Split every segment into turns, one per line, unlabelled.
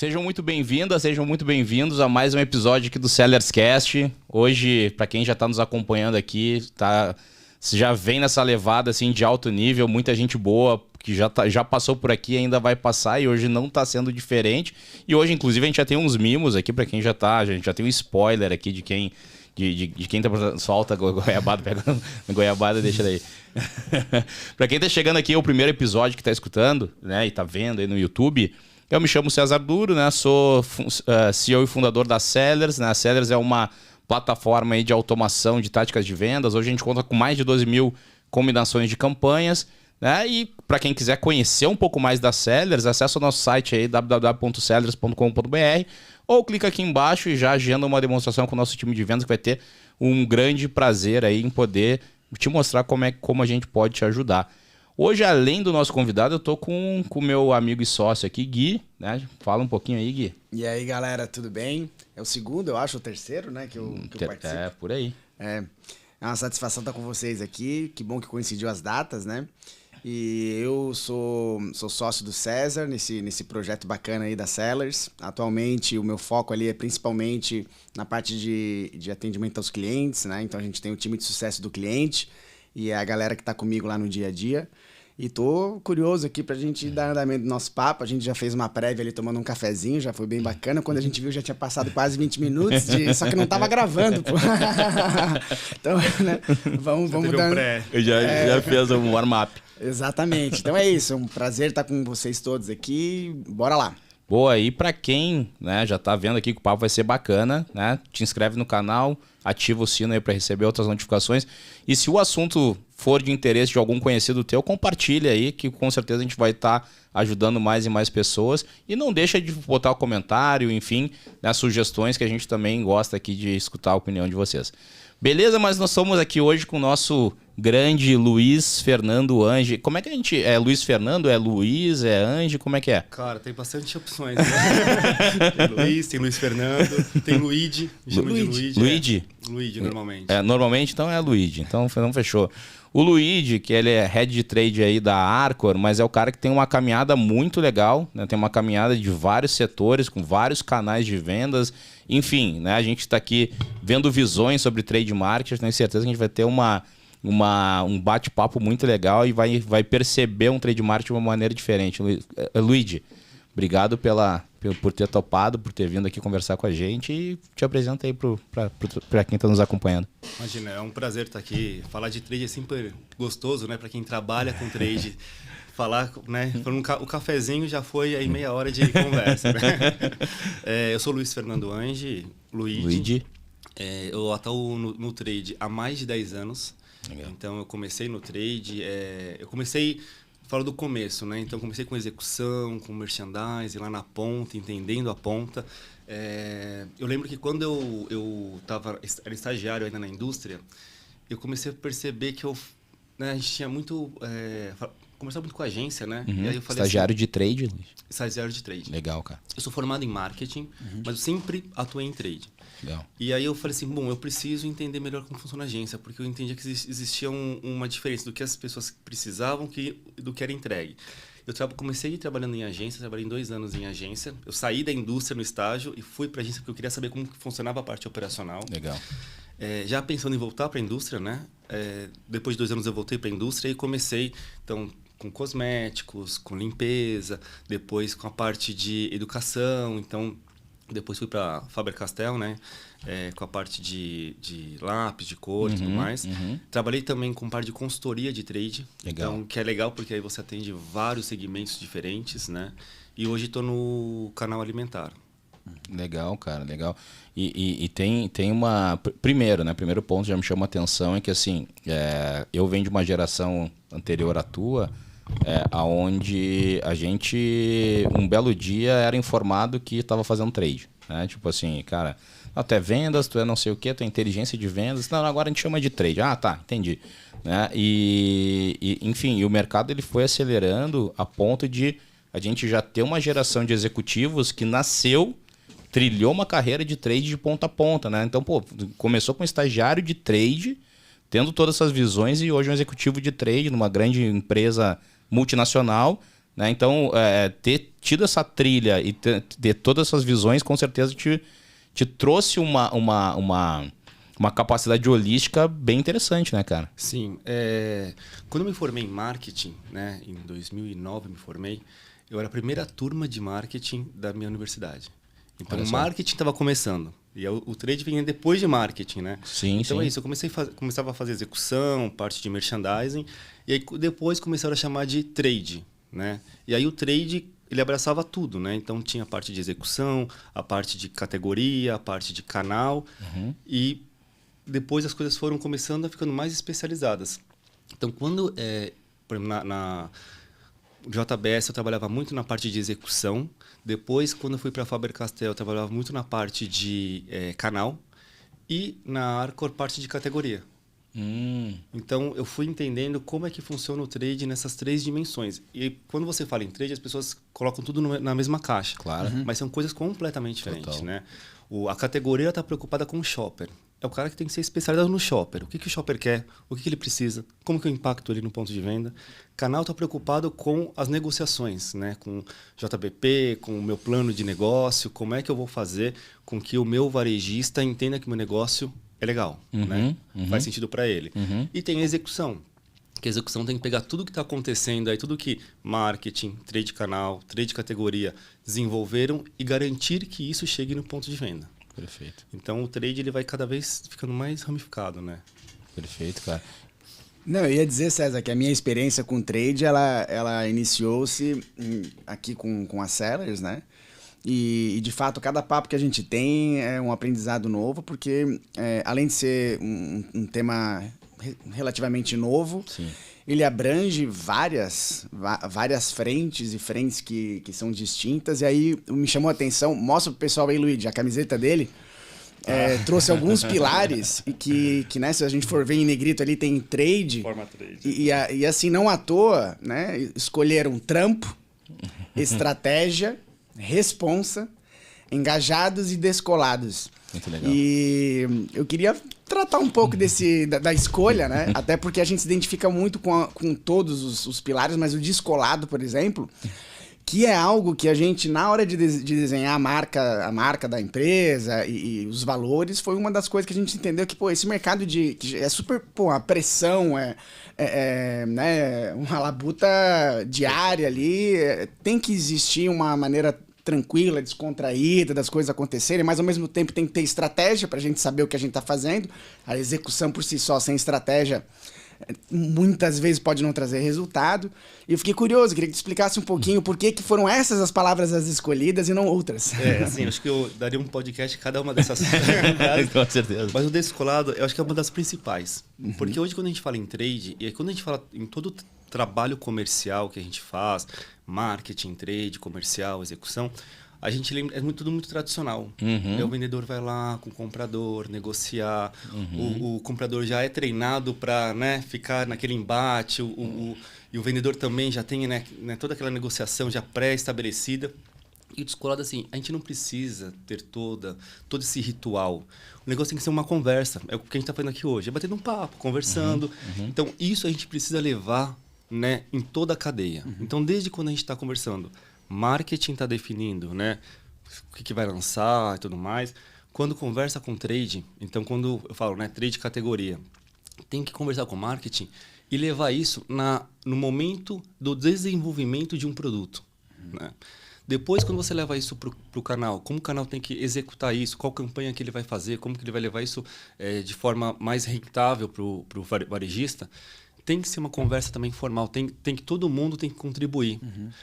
Sejam muito bem-vindas, sejam muito bem-vindos a mais um episódio aqui do Sellers Cast. Hoje, para quem já está nos acompanhando aqui, já vem nessa levada assim, de alto nível, muita gente boa que já passou por aqui e ainda vai passar, e hoje não está sendo diferente. E hoje, inclusive, a gente já tem uns mimos aqui para quem a gente já tem um spoiler aqui de quem tá solta goiabada, pega a goiabada, deixa daí. Para quem tá chegando aqui, é o primeiro episódio que tá escutando, né, e tá vendo aí no YouTube. Eu me chamo César Duro, né? Sou CEO e fundador da Sellers, né? A Sellers é uma plataforma aí de automação de táticas de vendas. Hoje a gente conta com mais de 12 mil combinações de campanhas, né? E para quem quiser conhecer um pouco mais da Sellers, acessa o nosso site aí www.sellers.com.br ou clica aqui embaixo e já agenda uma demonstração com o nosso time de vendas, que vai ter um grande prazer aí em poder te mostrar como a gente pode te ajudar. Hoje, além do nosso convidado, eu tô com o meu amigo e sócio aqui, Gui, né? Fala um pouquinho aí, Gui.
E aí, galera, tudo bem? É o segundo, eu acho, o terceiro, né, que eu participo.
É, por aí.
É uma satisfação estar com vocês aqui, que bom que coincidiu as datas, né? E eu sou sócio do César, nesse projeto bacana aí da Sellers. Atualmente, o meu foco ali é principalmente na parte de atendimento aos clientes, né? Então, a gente tem o time de sucesso do cliente e é a galera que está comigo lá no dia a dia. E tô curioso aqui pra gente dar andamento do nosso papo. A gente já fez uma prévia ali tomando um cafezinho, já foi bem bacana. Quando a gente viu, já tinha passado quase 20 minutos, só que não tava gravando, pô. Então, né, vamos dando...
Eu já fiz um warm-up.
Exatamente. Então é isso, é um prazer estar com vocês todos aqui. Bora lá.
Boa, e para quem, né, já tá vendo aqui que o papo vai ser bacana, né? Te inscreve no canal, ativa o sino aí para receber outras notificações. E se o assunto for de interesse de algum conhecido teu, compartilha aí, que com certeza a gente vai estar ajudando mais e mais pessoas. E não deixa de botar o comentário, enfim, né, sugestões, que a gente também gosta aqui de escutar a opinião de vocês. Beleza? Mas nós estamos aqui hoje com o nosso grande Luiz Fernando Ange. Como é que a gente... É Luiz Fernando? É Luiz? É Ange? Como é que é?
Cara, tem bastante opções, né? Tem Luiz, tem Luiz Fernando, tem Luigi. Me chama de Luigi.
Luigi?
Luigi, normalmente.
Normalmente, então é Luigi. Então não fechou. O Luigi, que ele é head de trade aí da Arcor, mas é o cara que tem uma caminhada muito legal, né? Tem uma caminhada de vários setores, com vários canais de vendas. Enfim, né? A gente está aqui vendo visões sobre trade marketing. Tenho certeza que a gente vai ter um bate-papo muito legal e vai perceber um trade marketing de uma maneira diferente. Luigi, obrigado por ter topado, por ter vindo aqui conversar com a gente, e te apresenta aí para quem está nos acompanhando.
Imagina, é um prazer estar aqui. Falar de trade é sempre gostoso, né? Para quem trabalha com trade. Falar, né? O cafezinho já foi aí meia hora de conversa, né? Eu sou Luiz Fernando Ange, Luigi. Eu atuo no trade há mais de 10 anos. Legal. Então, eu comecei no trade, falo do começo, né? Então, comecei com execução, com merchandising, lá na ponta, entendendo a ponta. Eu lembro que quando eu era estagiário ainda na indústria, eu comecei a perceber que a gente tinha muito... conversava muito com a agência, né?
Uhum.
E aí eu falei
estagiário de trade, Luiz?
Estagiário de trade.
Legal, cara.
Eu sou formado em marketing, mas eu sempre atuei em trade.
Legal.
E aí eu falei assim, eu preciso entender melhor como funciona a agência, porque eu entendia que existia uma diferença do que as pessoas precisavam do que era entregue. Eu comecei trabalhando em agência, trabalhei 2 anos em agência. Eu saí da indústria no estágio e fui para a agência porque eu queria saber como funcionava a parte operacional.
Legal.
Já pensando em voltar para a indústria, né? Depois de 2 anos eu voltei para a indústria e comecei, então, com cosméticos, com limpeza, depois com a parte de educação. Então, depois fui para Faber-Castell, né? Com a parte de lápis, de cor e tudo mais. Uhum. Trabalhei também com parte de consultoria de trade.
Legal.
Então, que é legal porque aí você atende vários segmentos diferentes, né? E hoje estou no canal alimentar.
Legal, cara, legal. E tem uma... Primeiro, né? Primeiro ponto que já me chama a atenção é que, assim, eu venho de uma geração anterior à tua, aonde a gente, um belo dia, era informado que estava fazendo trade, né? Tipo assim, cara, tu é vendas, tu é não sei o que, tu é inteligência de vendas. Não, agora a gente chama de trade. Ah, tá, entendi. Né? Enfim, o mercado ele foi acelerando a ponto de a gente já ter uma geração de executivos que nasceu, trilhou uma carreira de trade de ponta a ponta, né? Então, começou com um estagiário de trade, tendo todas essas visões, e hoje é um executivo de trade numa grande empresa multinacional, né? Então, ter tido essa trilha e ter todas essas visões, com certeza te trouxe uma capacidade holística bem interessante, né, cara?
Sim. Quando eu me formei em marketing, né, em 2009 eu me formei, eu era a primeira turma de marketing da minha universidade. Então, o marketing estava começando. E o trade vinha depois de marketing, né?
Sim,
então
sim.
é isso, eu começava a fazer execução, parte de merchandising, e aí depois começaram a chamar de trade, né? E aí o trade, ele abraçava tudo, né? Então tinha a parte de execução, a parte de categoria, a parte de canal, e depois as coisas foram começando a ficando mais especializadas. Então, quando, por exemplo, na JBS eu trabalhava muito na parte de execução. Depois, quando eu fui para a Faber-Castell, eu trabalhava muito na parte de canal. E na Arcor, parte de categoria. Então, eu fui entendendo como é que funciona o trade nessas 3 dimensões. E quando você fala em trade, as pessoas colocam tudo na mesma caixa.
Claro.
Mas são coisas completamente diferentes,
Total.
né? A categoria está preocupada com o shopper. É o cara que tem que ser especializado no shopper. O que o shopper quer? O que ele precisa? Como que eu impacto ele no ponto de venda? Canal está preocupado com as negociações, né? Com JBP, com o meu plano de negócio. Como é que eu vou fazer com que o meu varejista entenda que o meu negócio é legal, né? Faz sentido para ele. E tem a execução. Que a execução tem que pegar tudo que está acontecendo aí, tudo que marketing, trade canal, trade categoria desenvolveram e garantir que isso chegue no ponto de venda.
Perfeito.
Então, o trade ele vai cada vez ficando mais ramificado, né?
Perfeito, cara.
Não, eu ia dizer, César, que a minha experiência com trade, ela iniciou-se aqui com a Sellers, né? E, de fato, cada papo que a gente tem é um aprendizado novo, porque além de ser um tema relativamente novo,
Sim.
ele abrange várias frentes e frentes que são distintas. E aí me chamou a atenção, mostra pro pessoal aí, Luigi, a camiseta dele. Trouxe alguns pilares e que né, se a gente for ver em negrito ali tem trade.
Forma trade.
E assim, não à toa, né, escolheram trampo, estratégia, responsa, engajados e descolados.
Muito legal.
E eu queria tratar um pouco da escolha, né? Até porque a gente se identifica muito com todos os pilares, mas o descolado, por exemplo, que é algo que a gente, na hora de desenhar a marca da empresa e os valores, foi uma das coisas que a gente entendeu que, esse mercado que é super, a pressão, né, uma labuta diária ali, tem que existir uma maneira tranquila, descontraída das coisas acontecerem, mas ao mesmo tempo tem que ter estratégia pra gente saber o que a gente tá fazendo. A execução por si só, sem estratégia, muitas vezes pode não trazer resultado. E eu fiquei curioso, queria que tu explicasse um pouquinho por que foram essas as palavras as escolhidas e não outras.
Assim, acho que eu daria um podcast cada uma dessas
Com certeza.
Mas o descolado, eu acho que é uma das principais. Porque hoje, quando a gente fala em trade, e quando a gente fala em todo o trabalho comercial que a gente faz, marketing, trade, comercial, execução, a gente lembra, tudo muito tradicional. O vendedor vai lá com o comprador, negociar, o comprador já é treinado para, né, ficar naquele embate, e o vendedor também já tem, né, toda aquela negociação já pré-estabelecida. E o descolado, assim, a gente não precisa ter todo esse ritual. O negócio tem que ser uma conversa. É o que a gente está fazendo aqui hoje. É batendo um papo, conversando. Então, isso a gente precisa levar, né, em toda a cadeia. Então, desde quando a gente está conversando, marketing está definindo, né, o que vai lançar e tudo mais. Quando conversa com trade, então, quando eu falo, né, trade categoria, tem que conversar com marketing e levar isso no momento do desenvolvimento de um produto, né? Depois, quando você leva isso para o canal, como o canal tem que executar isso, qual campanha que ele vai fazer, como que ele vai levar isso de forma mais rentável para o varejista, tem que ser uma conversa também formal. Tem que todo mundo tem que contribuir.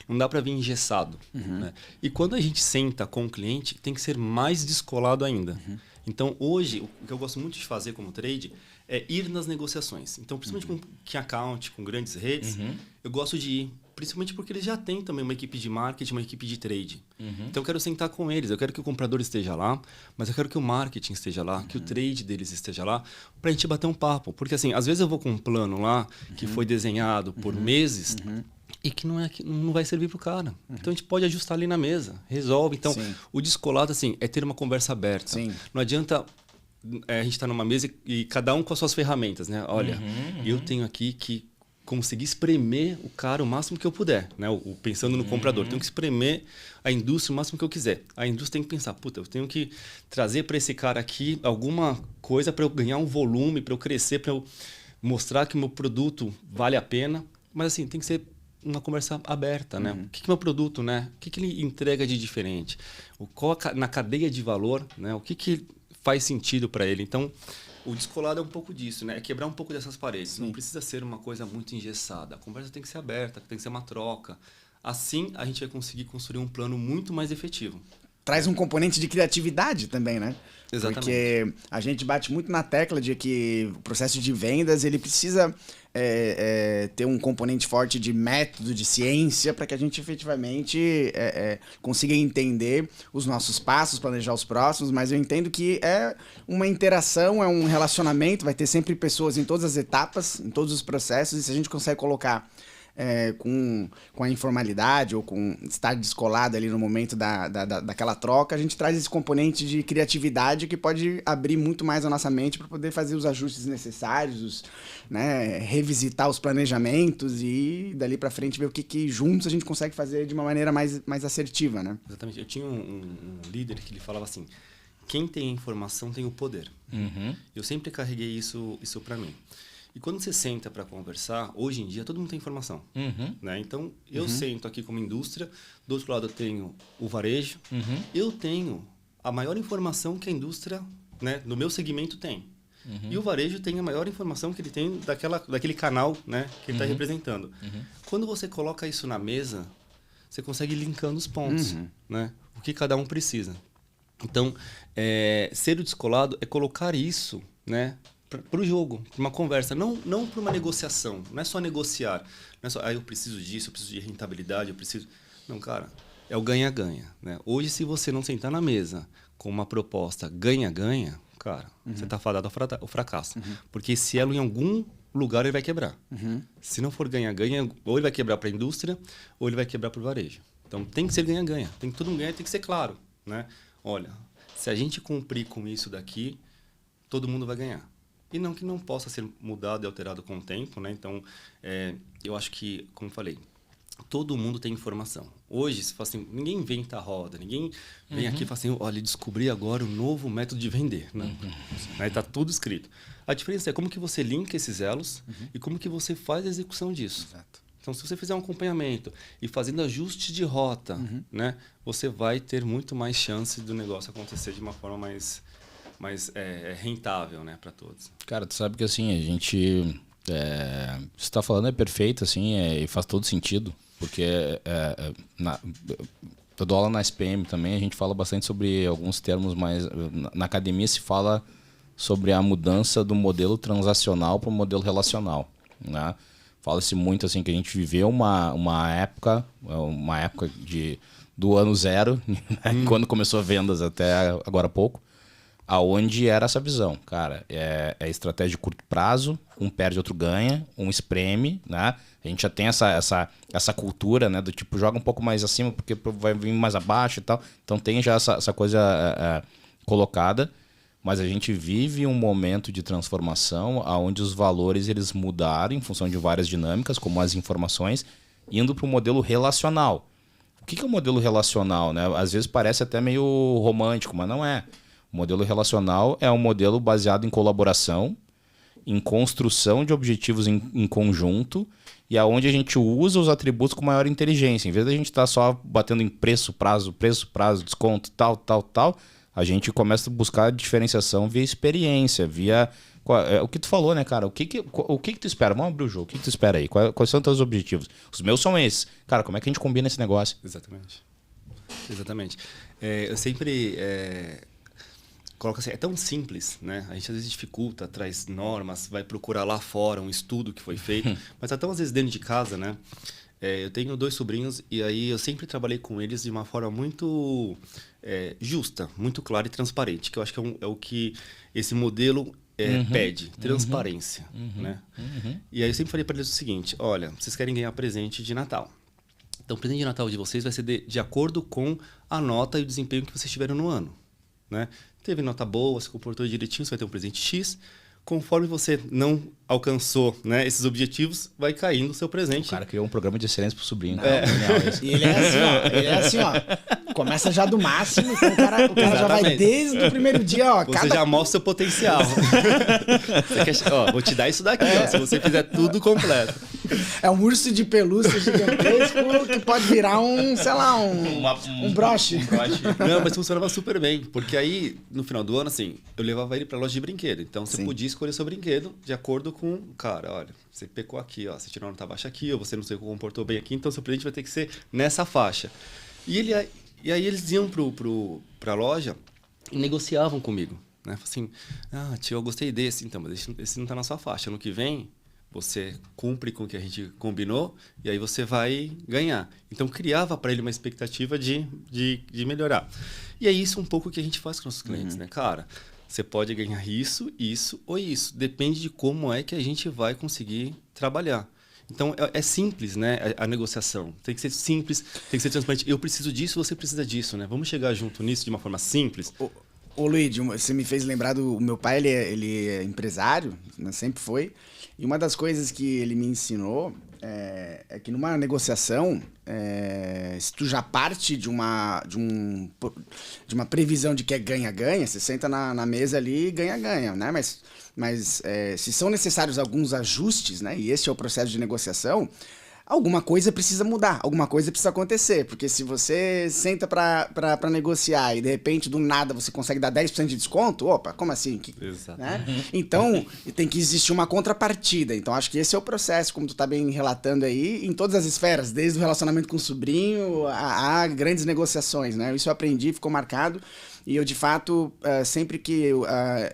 Não dá para vir engessado. Né? E quando a gente senta com o cliente, tem que ser mais descolado ainda. Então, hoje, o que eu gosto muito de fazer como trade é ir nas negociações. Então, principalmente com key account, com grandes redes, eu gosto de ir. Principalmente porque eles já têm também uma equipe de marketing, uma equipe de trade. Então, eu quero sentar com eles. Eu quero que o comprador esteja lá, mas eu quero que o marketing esteja lá, que o trade deles esteja lá, para a gente bater um papo. Porque, assim, às vezes eu vou com um plano lá que foi desenhado por meses e que não vai servir para o cara. Então, a gente pode ajustar ali na mesa. Resolve. Então, o descolado, assim, é ter uma conversa aberta. Não adianta a gente estar numa mesa e cada um com as suas ferramentas, né? Olha, eu tenho aqui que conseguir espremer o cara o máximo que eu puder, né? Pensando no comprador, tenho que espremer a indústria o máximo que eu quiser. A indústria tem que pensar, puta, eu tenho que trazer para esse cara aqui alguma coisa para eu ganhar um volume, para eu crescer, para eu mostrar que o meu produto vale a pena. Mas assim, tem que ser uma conversa aberta, né? O que é meu produto, né? O que ele entrega de diferente? Na cadeia de valor, né? O que faz sentido para ele? Então, o descolado é um pouco disso, né? É quebrar um pouco dessas paredes. Sim. Não precisa ser uma coisa muito engessada. A conversa tem que ser aberta, tem que ser uma troca. Assim, a gente vai conseguir construir um plano muito mais efetivo.
Traz um componente de criatividade também, né?
Exatamente.
Porque a gente bate muito na tecla de que o processo de vendas ele precisa ter um componente forte de método, de ciência, para que a gente efetivamente consiga entender os nossos passos, planejar os próximos, mas eu entendo que é uma interação, é um relacionamento, vai ter sempre pessoas em todas as etapas, em todos os processos, e se a gente consegue colocar com a informalidade ou com estar descolado ali no momento daquela troca, a gente traz esse componente de criatividade que pode abrir muito mais a nossa mente para poder fazer os ajustes necessários, né, revisitar os planejamentos e dali para frente ver o que juntos a gente consegue fazer de uma maneira mais assertiva, né?
Exatamente. Eu tinha um líder que ele falava assim, quem tem informação tem o poder. Eu sempre carreguei isso para mim. E quando você senta para conversar, hoje em dia todo mundo tem informação. Né? Então, eu sento aqui como indústria, do outro lado eu tenho o varejo, eu tenho a maior informação que a indústria, né, no meu segmento tem. E o varejo tem a maior informação que ele tem daquele canal, né, que ele está representando. Quando você coloca isso na mesa, você consegue ir linkando os pontos, né? O que cada um precisa. Então, ser o descolado é colocar isso, né, para o jogo, para uma conversa, não para uma negociação. Não é só negociar, não é só, eu preciso disso, eu preciso de rentabilidade, eu preciso... Não, cara, é o ganha-ganha, né? Hoje, se você não sentar na mesa com uma proposta ganha-ganha, cara, você está fadado ao fracasso. Porque esse elo, em algum lugar, ele vai quebrar. Se não for ganha-ganha, ou ele vai quebrar para a indústria, ou ele vai quebrar para o varejo. Então, tem que ser ganha-ganha. Tem que todo mundo ganhar, tem que ser claro, né? Olha, se a gente cumprir com isso daqui, todo mundo vai ganhar. E não que não possa ser mudado e alterado com o tempo, né? Então, eu acho que, como eu falei, todo mundo tem informação. Hoje, se fala assim, ninguém inventa a roda, ninguém vem aqui e fala assim, olha, descobri agora um novo método de vender. Não. Está tudo escrito. A diferença é como que você linka esses elos e como que você faz a execução disso.
Exato.
Então, se você fizer um acompanhamento e fazendo ajuste de rota, né, você vai ter muito mais chance do negócio acontecer de uma forma mais rentável, né, para todos.
Cara, tu sabe que assim, a gente... você está falando é perfeito, assim, e faz todo sentido, porque eu dou aula na SPM também, a gente fala bastante sobre alguns termos, mas na academia se fala sobre a mudança do modelo transacional para o modelo relacional, né? Fala-se muito assim que a gente viveu uma época do ano zero, né? Quando começou vendas até agora há pouco, aonde era essa visão, cara, é estratégia de curto prazo, um perde, outro ganha, um espreme, né? A gente já tem essa cultura, né, do tipo, joga um pouco mais acima porque vai vir mais abaixo e tal, então tem já essa coisa colocada, mas a gente vive um momento de transformação onde os valores eles mudaram em função de várias dinâmicas, como as informações, indo para o modelo relacional. O que é o modelo relacional, né? Às vezes parece até meio romântico, mas não é. O modelo relacional é um modelo baseado em colaboração, em construção de objetivos em conjunto e aonde a gente usa os atributos com maior inteligência. Em vez de a gente estar só batendo em preço, prazo, desconto, tal, a gente começa a buscar diferenciação via experiência, via... o que tu falou, né, cara? O que tu espera? Vamos abrir o jogo. O que tu espera aí? Quais são os teus objetivos? Os meus são esses. Cara, como é que a gente combina esse negócio?
Exatamente. Eu sempre... coloca assim, é tão simples, né? A gente às vezes dificulta, traz normas, vai procurar lá fora um estudo que foi feito, mas até às vezes dentro de casa, né? Eu tenho 2 sobrinhos e aí eu sempre trabalhei com eles de uma forma muito justa, muito clara e transparente, que eu acho que é o que esse modelo pede, transparência, né? E aí eu sempre falei para eles o seguinte, olha, vocês querem ganhar presente de Natal. Então o presente de Natal de vocês vai ser de acordo com a nota e o desempenho que vocês tiveram no ano, né? Teve nota boa, se comportou direitinho, você vai ter um presente X. conforme você não alcançou, né, esses objetivos, vai caindo o seu presente.
O cara criou um programa de excelência pro sobrinho.
Não, e ele é assim, ó. Começa já do máximo, então o cara já vai desde o primeiro dia, ó.
Você já mostra o seu potencial. Você quer, ó, vou te dar isso daqui, ó, se você fizer tudo completo.
É um urso de pelúcia gigantesco que pode virar sei lá, um broche.
Não, mas funcionava super bem, porque aí, no final do ano, assim, eu levava ele pra loja de brinquedo. Então, você podia escolher seu brinquedo de acordo com, cara, olha, você pecou aqui, ó, você tirou uma nota baixa aqui, ou você não se comportou bem aqui, então seu presente vai ter que ser nessa faixa. E aí eles iam pra loja e negociavam comigo, né? Assim, tio, eu gostei desse, então, mas esse não tá na sua faixa. Ano que vem, você cumpre com o que a gente combinou e aí você vai ganhar. Então, criava para ele uma expectativa de melhorar. E é isso um pouco que a gente faz com nossos clientes, né? Cara, você pode ganhar isso, isso ou isso. Depende de como é que a gente vai conseguir trabalhar. Então, é simples, né? A negociação. Tem que ser simples, tem que ser transparente. Eu preciso disso, você precisa disso, né? Vamos chegar junto nisso de uma forma simples.
Ô Luigi, você me fez lembrar do meu pai, ele é empresário, né? Sempre foi. E uma das coisas que ele me ensinou é que numa negociação, se tu já parte de uma previsão de que é ganha-ganha, você senta na mesa ali e ganha-ganha, né? Mas se são necessários alguns ajustes, né? E esse é o processo de negociação, alguma coisa precisa mudar, alguma coisa precisa acontecer. Porque se você senta pra negociar e de repente do nada você consegue dar 10% de desconto, opa, como assim?
Exato.
Né? Então tem que existir uma contrapartida. Então acho que esse é o processo, como tu tá bem relatando aí, em todas as esferas, desde o relacionamento com o sobrinho a grandes negociações, né? Isso eu aprendi, ficou marcado. E eu, de fato, sempre que eu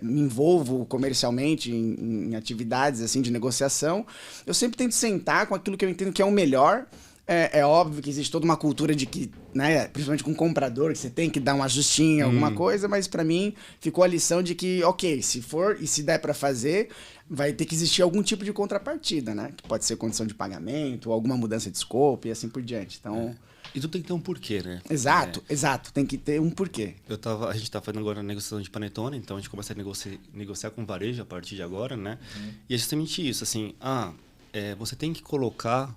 me envolvo comercialmente em atividades assim, de negociação, eu sempre tento sentar com aquilo que eu entendo que é o melhor. É óbvio que existe toda uma cultura de que, né, principalmente com o comprador, que você tem que dar um ajustinho, alguma coisa, mas para mim ficou a lição de que, ok, se for e se der para fazer, vai ter que existir algum tipo de contrapartida, né? Que pode ser condição de pagamento, ou alguma mudança de escopo e assim por diante. Então...
E tudo tem que ter um porquê, né?
Exato, tem que ter um porquê.
A gente tá fazendo agora a negociação de panetone, então a gente começa a negociar com varejo a partir de agora, né? E é justamente isso, assim, você tem que colocar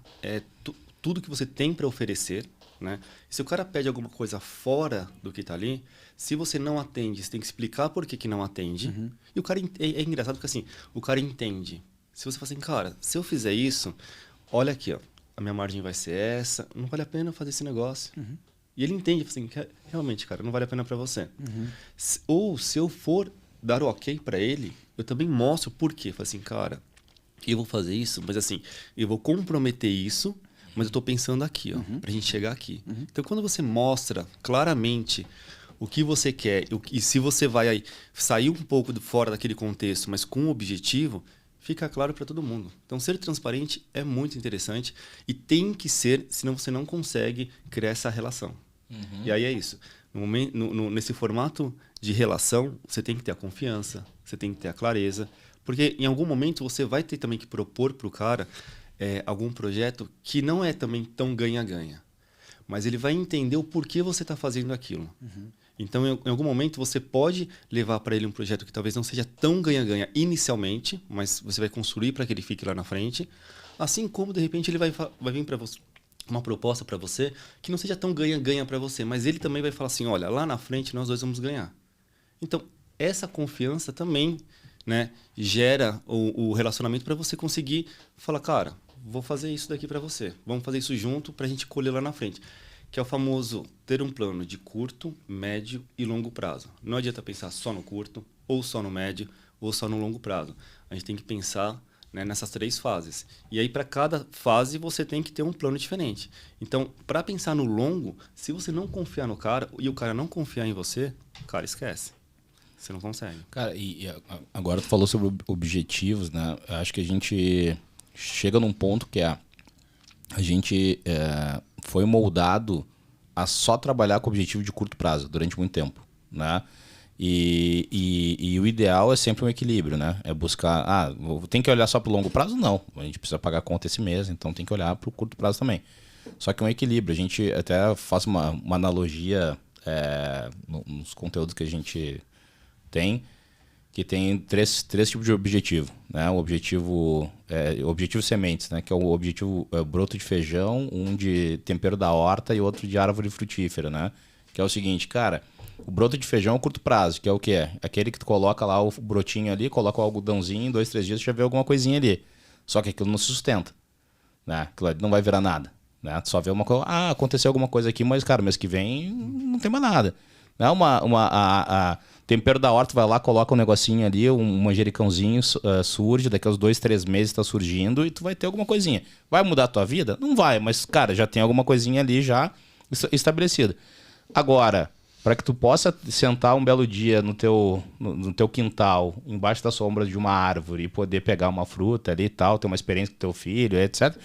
tudo que você tem para oferecer, né? E se o cara pede alguma coisa fora do que tá ali, se você não atende, você tem que explicar por que não atende. E o cara, é engraçado porque assim, o cara entende. Se você fala assim, cara, se eu fizer isso, olha aqui, ó. A minha margem vai ser essa, não vale a pena fazer esse negócio. E ele entende, assim, realmente, cara, não vale a pena para você. Ou se eu for dar o ok para ele, eu também mostro por quê. Falo assim, cara, eu vou fazer isso, mas assim, eu vou comprometer isso, mas eu tô pensando aqui, ó, pra gente chegar aqui. Então, quando você mostra claramente o que você quer e se você vai aí sair um pouco fora daquele contexto, mas com um objetivo, fica claro para todo mundo. Então, ser transparente é muito interessante e tem que ser, senão você não consegue criar essa relação. E aí é isso. Nesse formato de relação, você tem que ter a confiança, você tem que ter a clareza, porque em algum momento você vai ter também que propor para o cara algum projeto que não é também tão ganha-ganha, mas ele vai entender o porquê você está fazendo aquilo. Então, em algum momento, você pode levar para ele um projeto que talvez não seja tão ganha-ganha inicialmente, mas você vai construir para que ele fique lá na frente. Assim como, de repente, ele vai vir para você uma proposta para você que não seja tão ganha-ganha para você, mas ele também vai falar assim, olha, lá na frente nós dois vamos ganhar. Então, essa confiança também, né, gera o relacionamento para você conseguir falar, cara, vou fazer isso daqui para você, vamos fazer isso junto para a gente colher lá na frente. Que é o famoso ter um plano de curto, médio e longo prazo. Não adianta pensar só no curto, ou só no médio, ou só no longo prazo. A gente tem que pensar, né, nessas 3 fases. E aí, para cada fase, você tem que ter um plano diferente. Então, para pensar no longo, se você não confiar no cara e o cara não confiar em você, cara, esquece. Você não consegue.
Cara, e agora tu falou sobre objetivos, né? Eu acho que a gente chega num ponto que a gente foi moldado a só trabalhar com objetivo de curto prazo durante muito tempo, né? E o ideal é sempre um equilíbrio, né? É buscar... tem que olhar só para o longo prazo? Não. A gente precisa pagar a conta esse mês, então tem que olhar para o curto prazo também. Só que é um equilíbrio. A gente até faz uma analogia nos conteúdos que a gente tem, que tem três tipos de objetivo, né? O objetivo sementes, né? Que é o objetivo broto de feijão, um de tempero da horta e outro de árvore frutífera, né? Que é o seguinte, cara, o broto de feijão é o curto prazo, que é o quê? Aquele que tu coloca lá o brotinho ali, coloca o algodãozinho, em 2, 3 dias tu já vê alguma coisinha ali. Só que aquilo não se sustenta, né? Aquilo ali não vai virar nada, né? Tu só vê uma coisa, aconteceu alguma coisa aqui, mas, cara, mês que vem não tem mais nada. Não é tempero da horta, vai lá, coloca um negocinho ali, um manjericãozinho surge, daqui a uns 2, 3 meses tá surgindo e tu vai ter alguma coisinha. Vai mudar a tua vida? Não vai, mas, cara, já tem alguma coisinha ali já estabelecida. Agora, para que tu possa sentar um belo dia no teu quintal, embaixo da sombra de uma árvore e poder pegar uma fruta ali e tal, ter uma experiência com teu filho, etc.,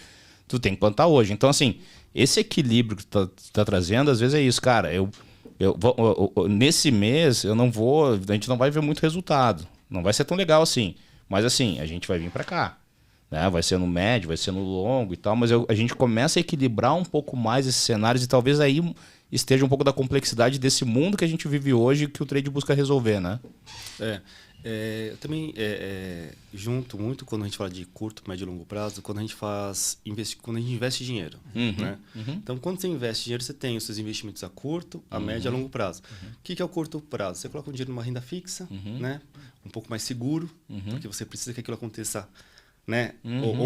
tu tem que plantar hoje. Então, assim, esse equilíbrio que tu tá trazendo, às vezes é isso, cara. Nesse mês, a gente não vai ver muito resultado. Não vai ser tão legal assim. Mas, assim, a gente vai vir para cá. Né? Vai ser no médio, vai ser no longo e tal, mas a gente começa a equilibrar um pouco mais esses cenários e talvez aí esteja um pouco da complexidade desse mundo que a gente vive hoje que o trade busca resolver, né?
Eu também junto muito quando a gente fala de curto, médio e longo prazo, quando a gente investe dinheiro. Né? Então, quando você investe dinheiro, você tem os seus investimentos a curto, a médio e a longo prazo. O que é o curto prazo? Você coloca um dinheiro numa renda fixa, né? Um pouco mais seguro, porque você precisa que aquilo aconteça, né? Ou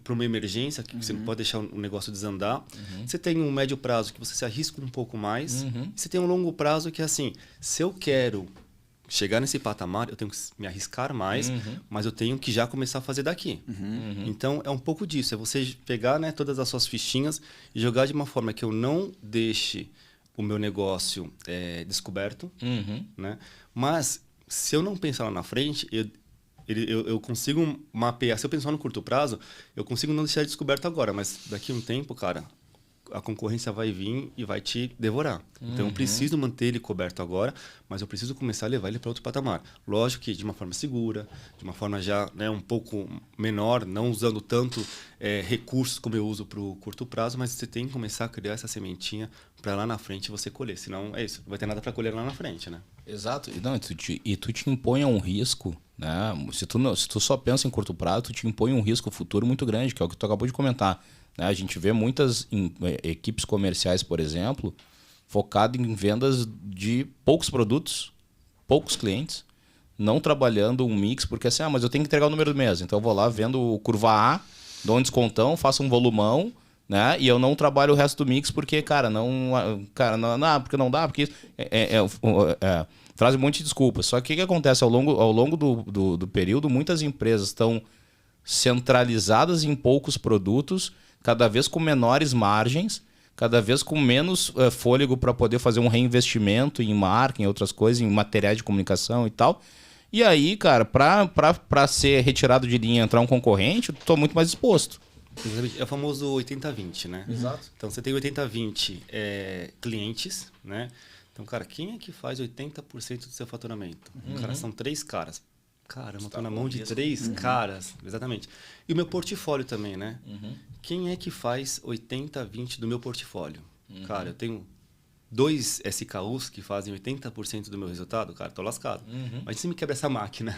para uma emergência, que você não pode deixar o negócio desandar. Você tem um médio prazo que você se arrisca um pouco mais. E você tem um longo prazo que é assim, se eu quero chegar nesse patamar, eu tenho que me arriscar mais, mas eu tenho que já começar a fazer daqui. Então, é um pouco disso. É você pegar, né, todas as suas fichinhas e jogar de uma forma que eu não deixe o meu negócio descoberto. Né? Mas, se eu não pensar lá na frente, eu consigo mapear. Se eu pensar no curto prazo, eu consigo não deixar ele descoberto agora, mas daqui a um tempo, cara, a concorrência vai vir e vai te devorar. Então, eu preciso manter ele coberto agora, mas eu preciso começar a levar ele para outro patamar. Lógico que de uma forma segura, de uma forma já, né, um pouco menor, não usando tanto recursos como eu uso para o curto prazo, mas você tem que começar a criar essa sementinha para lá na frente você colher. Senão, é isso, não vai ter nada para colher lá na frente, né?
Exato. E tu te impõe a um risco, né? Se tu só pensa em curto prazo, tu te impõe um risco futuro muito grande, que é o que tu acabou de comentar. A gente vê muitas equipes comerciais, por exemplo, focado em vendas de poucos produtos, poucos clientes, não trabalhando um mix, porque assim, mas eu tenho que entregar o número do mês. Então eu vou lá, vendo o curva A, dou um descontão, faço um volumão, né? E eu não trabalho o resto do mix porque, porque não dá, porque traz um monte de desculpas. Só que o que acontece ao longo do período, muitas empresas estão centralizadas em poucos produtos, cada vez com menores margens, cada vez com menos fôlego para poder fazer um reinvestimento em marca, em outras coisas, em materiais de comunicação e tal. E aí, cara, para ser retirado de linha e entrar um concorrente, eu estou muito mais exposto.
É o famoso 80-20, né?
Exato.
Então, você tem 80-20 clientes, né? Então, cara, quem é que faz 80% do seu faturamento? Cara, são 3 caras. Caramba, estou na mão de 3 caras. Exatamente. E o meu portfólio também, né? Quem é que faz 80-20 do meu portfólio? Cara, eu tenho 2 SKUs que fazem 80% do meu resultado. Cara, tô lascado. Mas se me quebra essa máquina,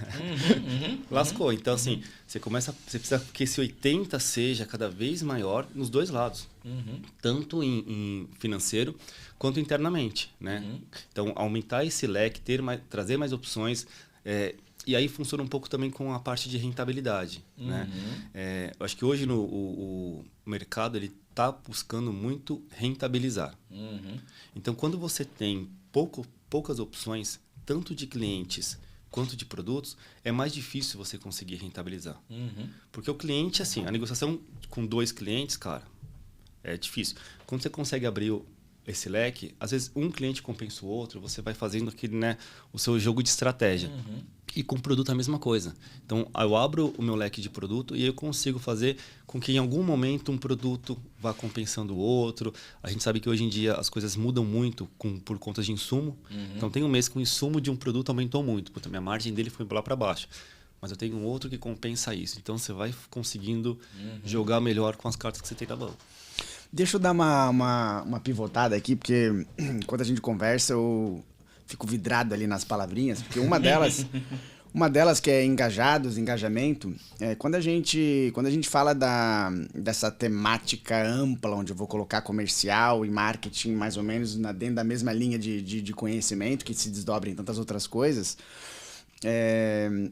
lascou. Então, assim, você precisa que esse 80 seja cada vez maior nos 2 lados. Tanto em financeiro quanto internamente, né? Então, aumentar esse leque, trazer mais opções. E aí funciona um pouco também com a parte de rentabilidade. Né? Eu acho que hoje o mercado está buscando muito rentabilizar. Então, quando você tem poucas opções, tanto de clientes quanto de produtos, é mais difícil você conseguir rentabilizar. Porque o cliente, assim, a negociação com 2 clientes, cara, é difícil. Quando você consegue abrir esse leque, às vezes um cliente compensa o outro, você vai fazendo aquele, né, o seu jogo de estratégia. E com o produto a mesma coisa. Então, eu abro o meu leque de produto e eu consigo fazer com que em algum momento um produto vá compensando o outro. A gente sabe que hoje em dia as coisas mudam muito por conta de insumo. Então, tem um mês que o insumo de um produto aumentou muito. Puta, minha margem dele foi lá para baixo. Mas eu tenho um outro que compensa isso. Então, você vai conseguindo jogar melhor com as cartas que você tem na mão.
Deixa eu dar uma pivotada aqui, porque enquanto a gente conversa, eu fico vidrado ali nas palavrinhas, porque uma Uma delas que é engajamento, quando a gente fala dessa temática ampla, onde eu vou colocar comercial e marketing mais ou menos dentro da mesma linha de conhecimento, que se desdobra em tantas outras coisas,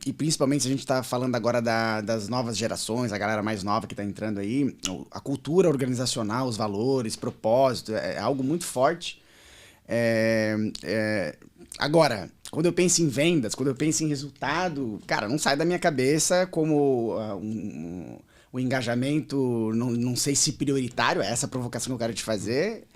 e principalmente se a gente está falando agora das novas gerações, a galera mais nova que está entrando aí, a cultura organizacional, os valores, propósito, é algo muito forte. Agora, quando eu penso em vendas, quando eu penso em resultado, cara, não sai da minha cabeça como o engajamento, não sei se prioritário, é essa a provocação que eu quero te fazer,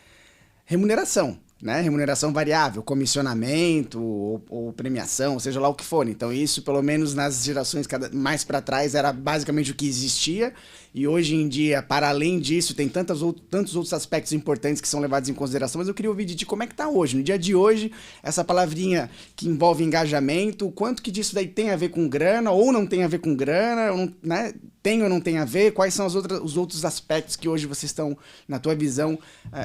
remuneração, né? Remuneração variável, comissionamento ou premiação, seja lá o que for. Então isso, pelo menos nas gerações mais para trás, era basicamente o que existia. E hoje em dia, para além disso, tem tantos outros aspectos importantes que são levados em consideração. Mas eu queria ouvir de ti como é que tá hoje. No dia de hoje, essa palavrinha que envolve engajamento, o quanto que disso daí tem a ver com grana ou não tem a ver com grana, né? Tem ou não tem a ver? Quais são os outros aspectos que hoje vocês estão, na tua visão,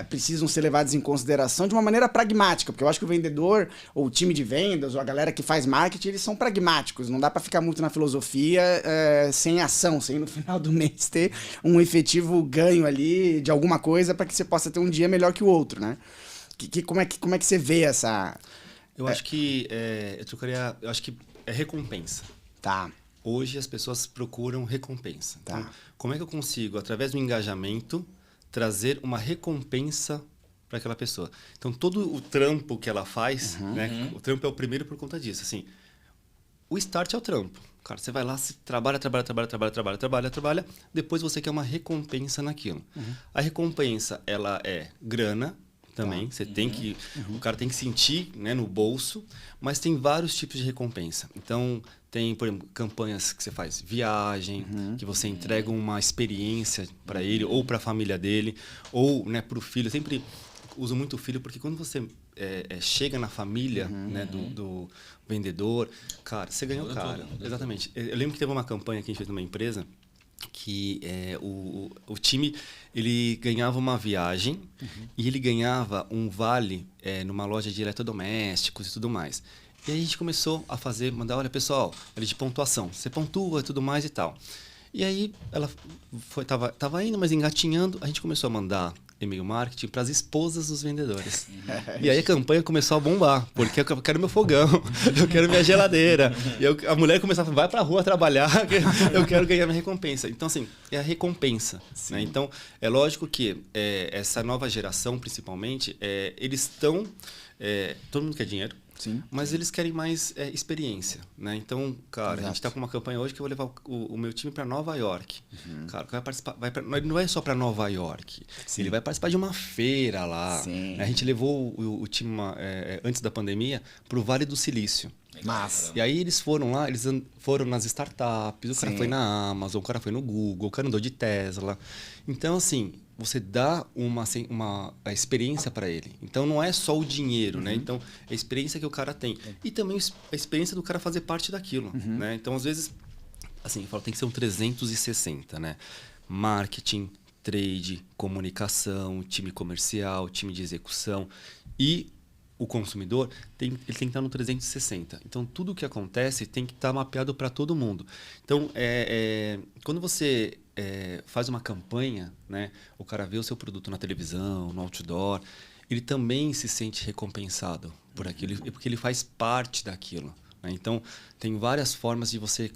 precisam ser levados em consideração de uma maneira pragmática? Porque eu acho que o vendedor, ou o time de vendas, ou a galera que faz marketing, eles são pragmáticos. Não dá para ficar muito na filosofia sem ação, sem no final do mês ter um efetivo ganho ali de alguma coisa para que você possa ter um dia melhor que o outro, né? Como é que você vê essa...
Eu acho que eu acho que é recompensa.
Tá.
Hoje as pessoas procuram recompensa.
Tá.
Então, como é que eu consigo, através do engajamento, trazer uma recompensa para aquela pessoa? Então, todo o trampo que ela faz, né? O trampo é o primeiro por conta disso. Assim, o start é o trampo. Cara, você vai lá, você trabalha, depois você quer uma recompensa naquilo. A recompensa, ela é grana também, você tem que... O cara tem que sentir, né, no bolso, mas tem vários tipos de recompensa. Então, tem, por exemplo, campanhas que você faz viagem, que você entrega uma experiência para ele ou para a família dele, ou, né, para o filho. Eu sempre uso muito o filho, porque quando você chega na família, né, do vendedor, cara, você ganhou o cara. Exatamente. Eu lembro que teve uma campanha que a gente fez numa empresa que o time ele ganhava uma viagem e ele ganhava um vale numa loja de eletrodomésticos e tudo mais. E aí a gente começou a mandar, olha pessoal, ele de pontuação, você pontua e tudo mais e tal. E aí ela tava indo, mas engatinhando, a gente começou a mandar e-mail marketing para as esposas dos vendedores. E aí a campanha começou a bombar, porque eu quero meu fogão, eu quero minha geladeira. E a mulher começava, vai para a rua trabalhar, eu quero ganhar minha recompensa. Então, assim, é a recompensa. Né? Então, é lógico que essa nova geração, principalmente, eles estão... todo mundo quer dinheiro.
Sim.
Mas eles querem mais experiência, né? Então, cara,
Exato.
a gente está com uma campanha hoje que eu vou levar o meu time para Nova York. Cara, vai participar, não é só para Nova York. Sim. Ele vai participar de uma feira lá. Sim. A gente levou o time antes da pandemia para o Vale do Silício.
Massa.
E aí eles foram lá, eles foram nas startups, o cara foi na Amazon, o cara foi no Google, o cara andou de Tesla. Então, assim, você dá uma experiência para ele. Então, não é só o dinheiro, né? Então, é a experiência que o cara tem. E também a experiência do cara fazer parte daquilo, né? Então, às vezes, assim, eu falo, tem que ser um 360, né? Marketing, trade, comunicação, time comercial, time de execução e... O consumidor ele tem que estar no 360. Então, tudo o que acontece tem que estar mapeado para todo mundo. Então, quando você faz uma campanha, né, o cara vê o seu produto na televisão, no outdoor, ele também se sente recompensado por aquilo, porque ele faz parte daquilo. Né? Então, tem várias formas de você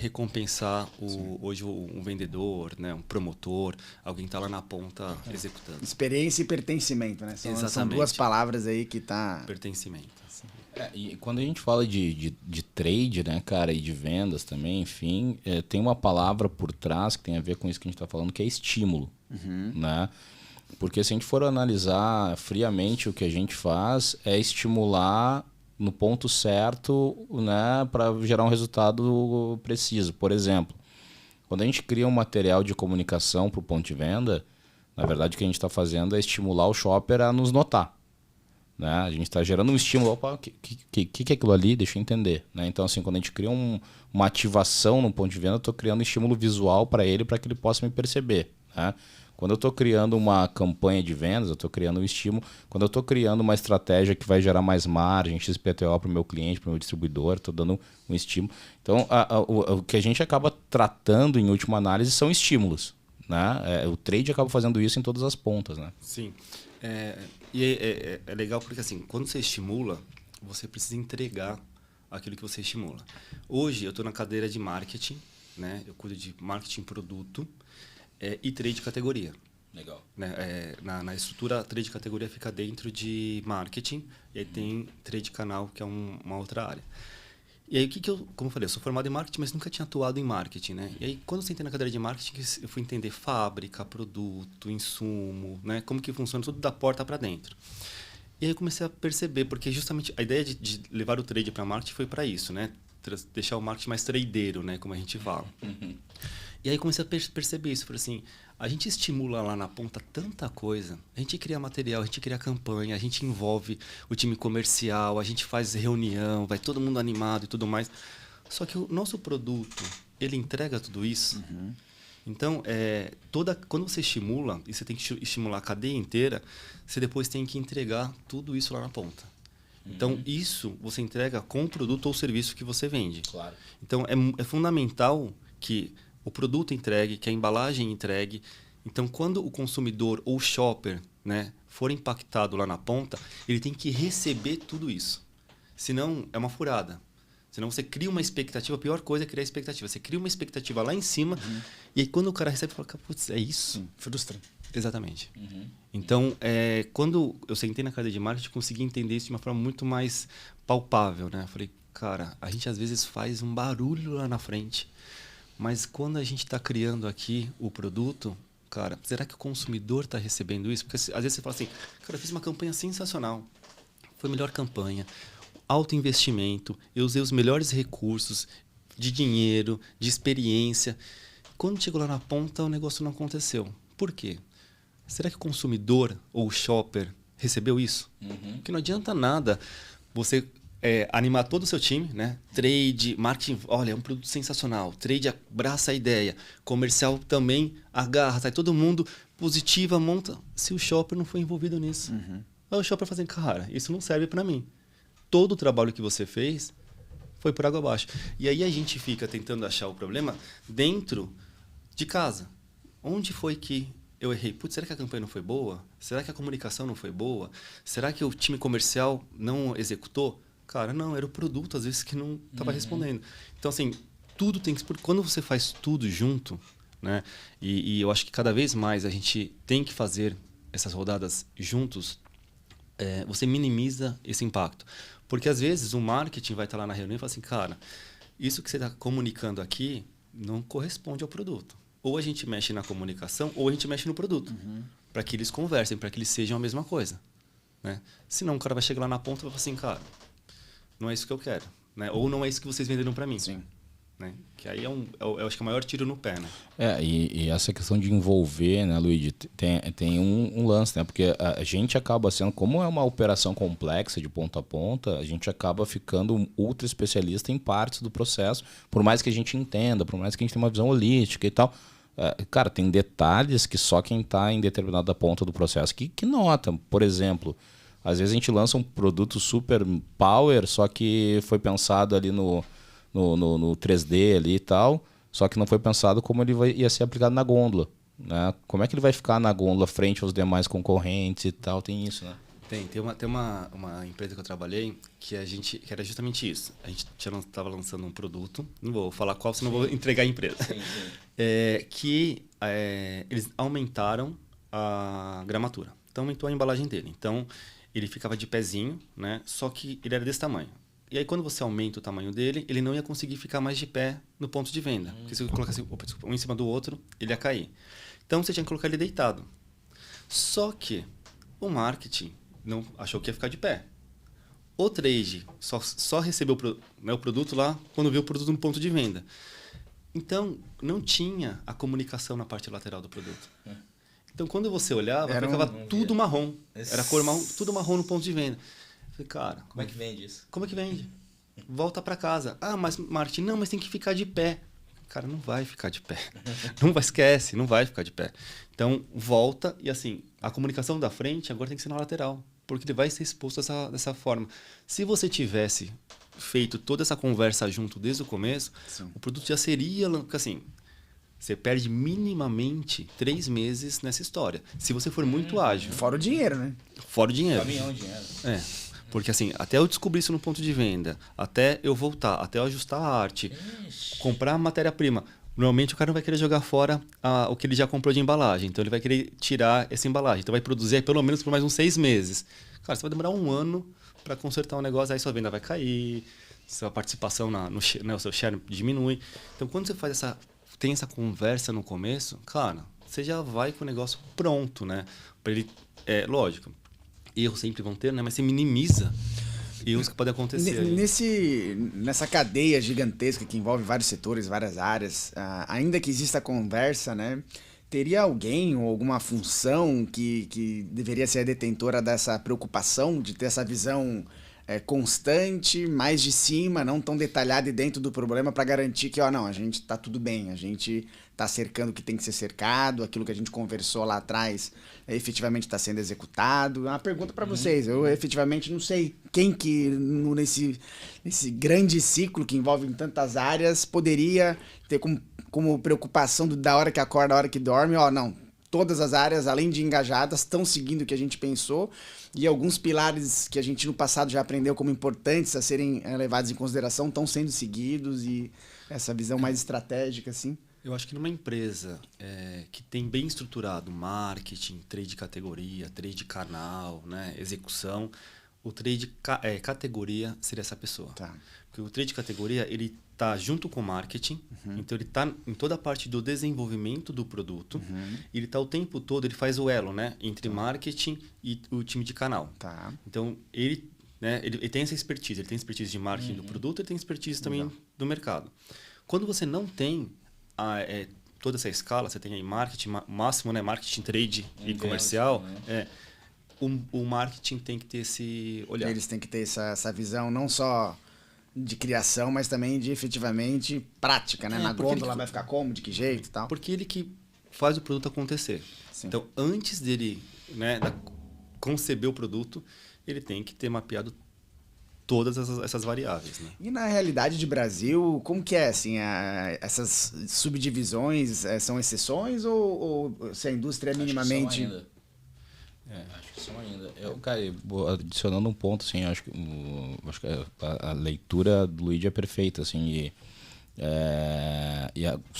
recompensar hoje um vendedor, né, um promotor, alguém que está lá na ponta executando.
Experiência e pertencimento, né? São duas palavras aí que tá...
Pertencimento.
E quando a gente fala de trade, né, cara, e de vendas também, enfim, tem uma palavra por trás que tem a ver com isso que a gente está falando, que é estímulo, né? Porque se a gente for analisar friamente o que a gente faz, é estimular no ponto certo, né, para gerar um resultado preciso. Por exemplo, quando a gente cria um material de comunicação para o ponto de venda, na verdade o que a gente está fazendo é estimular o shopper a nos notar. Né? A gente está gerando um estímulo. Opa, o que é aquilo ali? Deixa eu entender. Né? Então, assim, quando a gente cria uma ativação no ponto de venda, eu estou criando um estímulo visual para ele que ele possa me perceber. Né? Quando eu estou criando uma campanha de vendas, eu estou criando um estímulo. Quando eu estou criando uma estratégia que vai gerar mais margem, XPTO para o meu cliente, para o meu distribuidor, estou dando um estímulo. Então, o que a gente acaba tratando, em última análise, são estímulos. Né? O trade acaba fazendo isso em todas as pontas. Né?
Sim. É legal porque, assim, quando você estimula, você precisa entregar aquilo que você estimula. Hoje, eu estou na cadeira de marketing, né? Eu cuido de marketing produto e trade categoria.
Legal.
Né? Na estrutura, trade categoria fica dentro de marketing e aí tem trade canal, que é uma outra área. E aí, como eu falei, eu sou formado em marketing, mas nunca tinha atuado em marketing, né? E aí, quando eu sentei na cadeira de marketing, eu fui entender fábrica, produto, insumo, né? Como que funciona tudo da porta para dentro. E aí eu comecei a perceber, porque justamente a ideia de levar o trade para marketing foi para isso, né? Deixar o marketing mais tradeiro, né? Como a gente fala. E aí comecei a perceber isso. Falei assim, a gente estimula lá na ponta tanta coisa. A gente cria material, a gente cria campanha, a gente envolve o time comercial, a gente faz reunião, vai todo mundo animado e tudo mais. Só que o nosso produto, ele entrega tudo isso. Então, quando você estimula, e você tem que estimular a cadeia inteira, você depois tem que entregar tudo isso lá na ponta. Então, isso você entrega com o produto ou serviço que você vende.
Claro.
Então, é fundamental que o produto entregue, que a embalagem entregue. Então, quando o consumidor ou o shopper, né, for impactado lá na ponta, ele tem que receber tudo isso. Senão, é uma furada. Senão você cria uma expectativa, a pior coisa é criar expectativa. Você cria uma expectativa lá em cima, e aí quando o cara recebe, fala, putz, é isso?
Sim, frustra.
Exatamente. Então, quando eu sentei na cadeia de marketing, eu consegui entender isso de uma forma muito mais palpável, né? Eu falei, cara, a gente às vezes faz um barulho lá na frente, mas quando a gente está criando aqui o produto, cara, será que o consumidor está recebendo isso? Porque às vezes você fala assim, cara, eu fiz uma campanha sensacional, foi a melhor campanha, alto investimento, eu usei os melhores recursos de dinheiro, de experiência. Quando chegou lá na ponta, o negócio não aconteceu. Por quê? Será que o consumidor ou o shopper recebeu isso? Porque não adianta nada você animar todo o seu time, né? Trade, marketing, olha, é um produto sensacional. Trade abraça a ideia. Comercial também agarra, sai todo mundo positiva, monta. Se o shopper não foi envolvido nisso. Aí o shopper fala assim, cara, isso não serve para mim. Todo o trabalho que você fez foi por água abaixo. E aí a gente fica tentando achar o problema dentro de casa. Onde foi que eu errei? Putz, será que a campanha não foi boa? Será que a comunicação não foi boa? Será que o time comercial não executou? Cara, não, era o produto, às vezes, que não estava respondendo. Então, assim, tudo tem que... Quando você faz tudo junto, né? E eu acho que cada vez mais a gente tem que fazer essas rodadas juntos, você minimiza esse impacto. Porque, às vezes, o marketing vai estar lá na reunião e fala assim, cara, isso que você está comunicando aqui não corresponde ao produto. Ou a gente mexe na comunicação, ou a gente mexe no produto. Para que eles conversem, para que eles sejam a mesma coisa. Né? Senão, o cara vai chegar lá na ponta e vai falar assim, cara, não é isso que eu quero. Né? Ou não é isso que vocês venderam para mim.
Sim.
Né? Que aí eu acho que é o maior tiro no pé, né?
E essa questão de envolver, né, Luigi, tem um lance, né? Porque a gente acaba sendo, como é uma operação complexa de ponta a ponta, a gente acaba ficando ultra especialista em partes do processo, por mais que a gente entenda, por mais que a gente tenha uma visão holística e tal. Cara, tem detalhes que só quem está em determinada ponta do processo que nota. Por exemplo, às vezes a gente lança um produto super power, só que foi pensado ali no 3D ali e tal, só que não foi pensado como ele ia ser aplicado na gôndola. Né? Como é que ele vai ficar na gôndola frente aos demais concorrentes e tal? Tem isso, né?
Tem uma empresa que eu trabalhei que era justamente isso. A gente estava lançando um produto, não vou falar qual, senão vou entregar a empresa. Sim. Eles aumentaram a gramatura. Então, aumentou a embalagem dele. Então, ele ficava de pezinho, né? Só que ele era desse tamanho. E aí, quando você aumenta o tamanho dele, ele não ia conseguir ficar mais de pé no ponto de venda. Porque se você colocasse um em cima do outro, ele ia cair. Então, você tinha que colocar ele deitado. Só que o marketing não achou que ia ficar de pé. O trade só recebeu o produto lá quando viu o produto no ponto de venda. Então, não tinha a comunicação na parte lateral do produto. Então, quando você olhava, ficava tudo marrom. Era cor marrom, tudo marrom no ponto de venda. Eu falei, cara...
Como é que vende isso?
Como é que vende? Volta para casa. Ah, mas marketing, não, mas tem que ficar de pé. cara, não vai ficar de pé. Esquece, não vai ficar de pé. Então, volta e assim, a comunicação da frente agora tem que ser na lateral, porque ele vai ser exposto dessa forma. Se você tivesse feito toda essa conversa junto desde o começo, sim, o produto já seria, assim, você perde minimamente 3 meses nessa história. Se você for muito ágil.
Fora o dinheiro, né?
Fora o dinheiro.
Caminhão de dinheiro.
Porque assim, até eu descobrir isso no ponto de venda, até eu voltar, até eu ajustar a arte, comprar a matéria-prima. Normalmente o cara não vai querer jogar fora o que ele já comprou de embalagem. Então ele vai querer tirar essa embalagem. Então vai produzir pelo menos por mais uns 6 meses. Cara, você vai demorar 1 ano para consertar um negócio, aí sua venda vai cair, sua participação o seu share diminui. Então quando você tem essa conversa no começo, cara, você já vai com o negócio pronto, né? Para ele, lógico, erros sempre vão ter, né? Mas você minimiza erros que podem acontecer.
Nessa cadeia gigantesca que envolve vários setores, várias áreas, ainda que exista conversa, né? Teria alguém ou alguma função que deveria ser a detentora dessa preocupação, de ter essa visão constante, mais de cima, não tão detalhada e dentro do problema, para garantir que, a gente tá tudo bem, a gente tá cercando o que tem que ser cercado, aquilo que a gente conversou lá atrás efetivamente está sendo executado. Uma pergunta para vocês, eu efetivamente não sei quem que nesse grande ciclo que envolve tantas áreas poderia ter como preocupação da hora que acorda, da hora que dorme, todas as áreas, além de engajadas, estão seguindo o que a gente pensou e alguns pilares que a gente no passado já aprendeu como importantes a serem levados em consideração estão sendo seguidos e essa visão mais estratégica, assim.
Eu acho que numa empresa que tem bem estruturado marketing, trade de categoria, trade de canal, né, execução, o trade categoria seria essa pessoa.
Tá.
Porque o trade de categoria, ele está junto com o marketing, então ele está em toda a parte do desenvolvimento do produto, e ele está o tempo todo, ele faz o elo, né, entre marketing e o time de canal.
Tá.
Então, ele tem essa expertise, ele tem expertise de marketing do produto, ele tem expertise também do mercado. Quando você não tem toda essa escala, você tem aí marketing, máximo, né, marketing, trade e comercial, o marketing tem que ter esse olhar.
Eles têm que ter essa visão não só de criação, mas também de efetivamente prática, né? Na gôndola vai ficar como, de que jeito e tal.
Porque ele que faz o produto acontecer. Sim. Então, antes dele conceber o produto, ele tem que ter mapeado todas essas variáveis, né?
E na realidade de Brasil, como que é, assim, essas subdivisões são exceções ou se a indústria é minimamente...
Acho que são ainda. Cara, adicionando um ponto, assim, acho que a leitura do Luigi é perfeita, assim,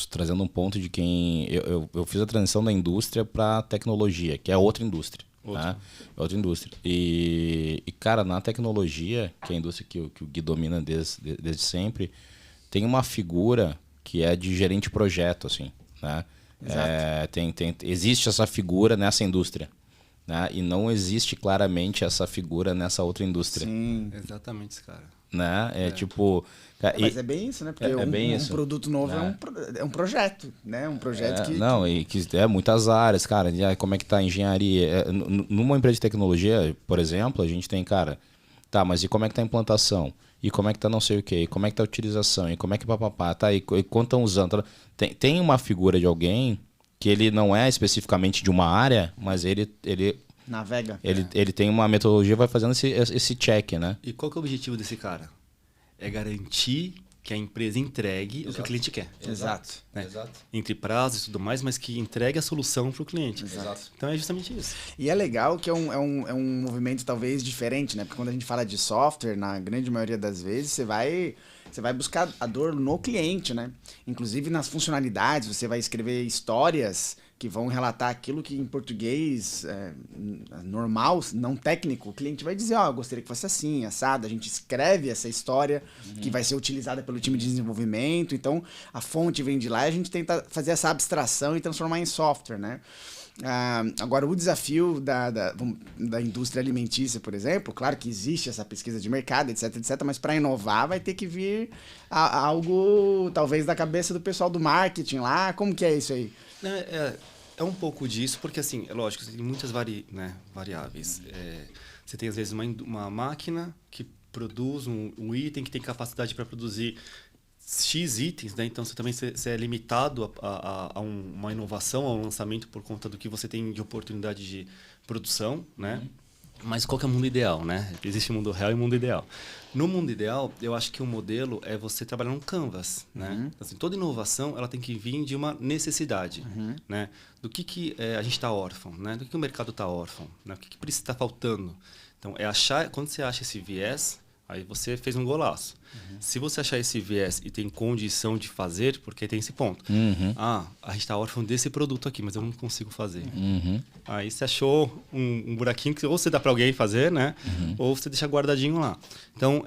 trazendo um ponto de quem... Eu fiz a transição da indústria para tecnologia, que é outra indústria. Tá? Outra indústria. E, cara, na tecnologia, que é a indústria que o Gui domina desde sempre, tem uma figura que é de gerente de projeto, assim, né? Existe essa figura nessa indústria. Né? E não existe claramente essa figura nessa outra indústria.
Sim,
exatamente, cara.
Né? Tipo...
Mas é bem isso, né? Porque um produto novo é um projeto, né? Um projeto que...
Não, e que muitas áreas, cara. Como é que tá a engenharia? Numa empresa de tecnologia, por exemplo, a gente tem, cara... Tá, mas e como é que tá a implantação? E como é que tá não sei o quê? E como é que tá a utilização? E como é que papapá? Tá, e quanto estão usando? Tem uma figura de alguém que ele não é especificamente de uma área, mas ele
navega.
Ele tem uma metodologia, vai fazendo esse check, né?
E qual que é o objetivo desse cara? É garantir que a empresa entregue o que o cliente quer.
Exato.
Né?
Exato.
Entre prazos e tudo mais, mas que entregue a solução para o cliente.
Exato.
Então é justamente isso.
E é legal que é um movimento talvez diferente, né? Porque quando a gente fala de software, na grande maioria das vezes, você vai buscar a dor no cliente, né? Inclusive nas funcionalidades, você vai escrever histórias que vão relatar aquilo que em português normal, não técnico, o cliente vai dizer, eu gostaria que fosse assim, assado. A gente escreve essa história que vai ser utilizada pelo time de desenvolvimento. Então, a fonte vem de lá e a gente tenta fazer essa abstração e transformar em software, né? Agora, o desafio da indústria alimentícia, por exemplo, claro que existe essa pesquisa de mercado, etc, mas para inovar vai ter que vir algo, talvez, da cabeça do pessoal do marketing lá. Como que é isso aí?
É um pouco disso, porque assim, é lógico, você tem muitas variáveis. Você tem, às vezes, uma máquina que produz um item que tem capacidade para produzir X itens, né? Então você também você é limitado a uma inovação, a um lançamento por conta do que você tem de oportunidade de produção, né? Mas qual que é o mundo ideal, né? Existe mundo real e mundo ideal. No mundo ideal, eu acho que o modelo é você trabalhar num canvas, né? Assim, toda inovação ela tem que vir de uma necessidade, né? Do que a gente está órfão, né? Do que o mercado está órfão, né? O que precisa estar faltando. Então, quando você acha esse viés, aí você fez um golaço. Se você achar esse viés e tem condição de fazer, porque tem esse ponto. A gente está órfão desse produto aqui, mas eu não consigo fazer. Aí você achou um buraquinho que ou você dá para alguém fazer, né? Ou você deixa guardadinho lá. Então,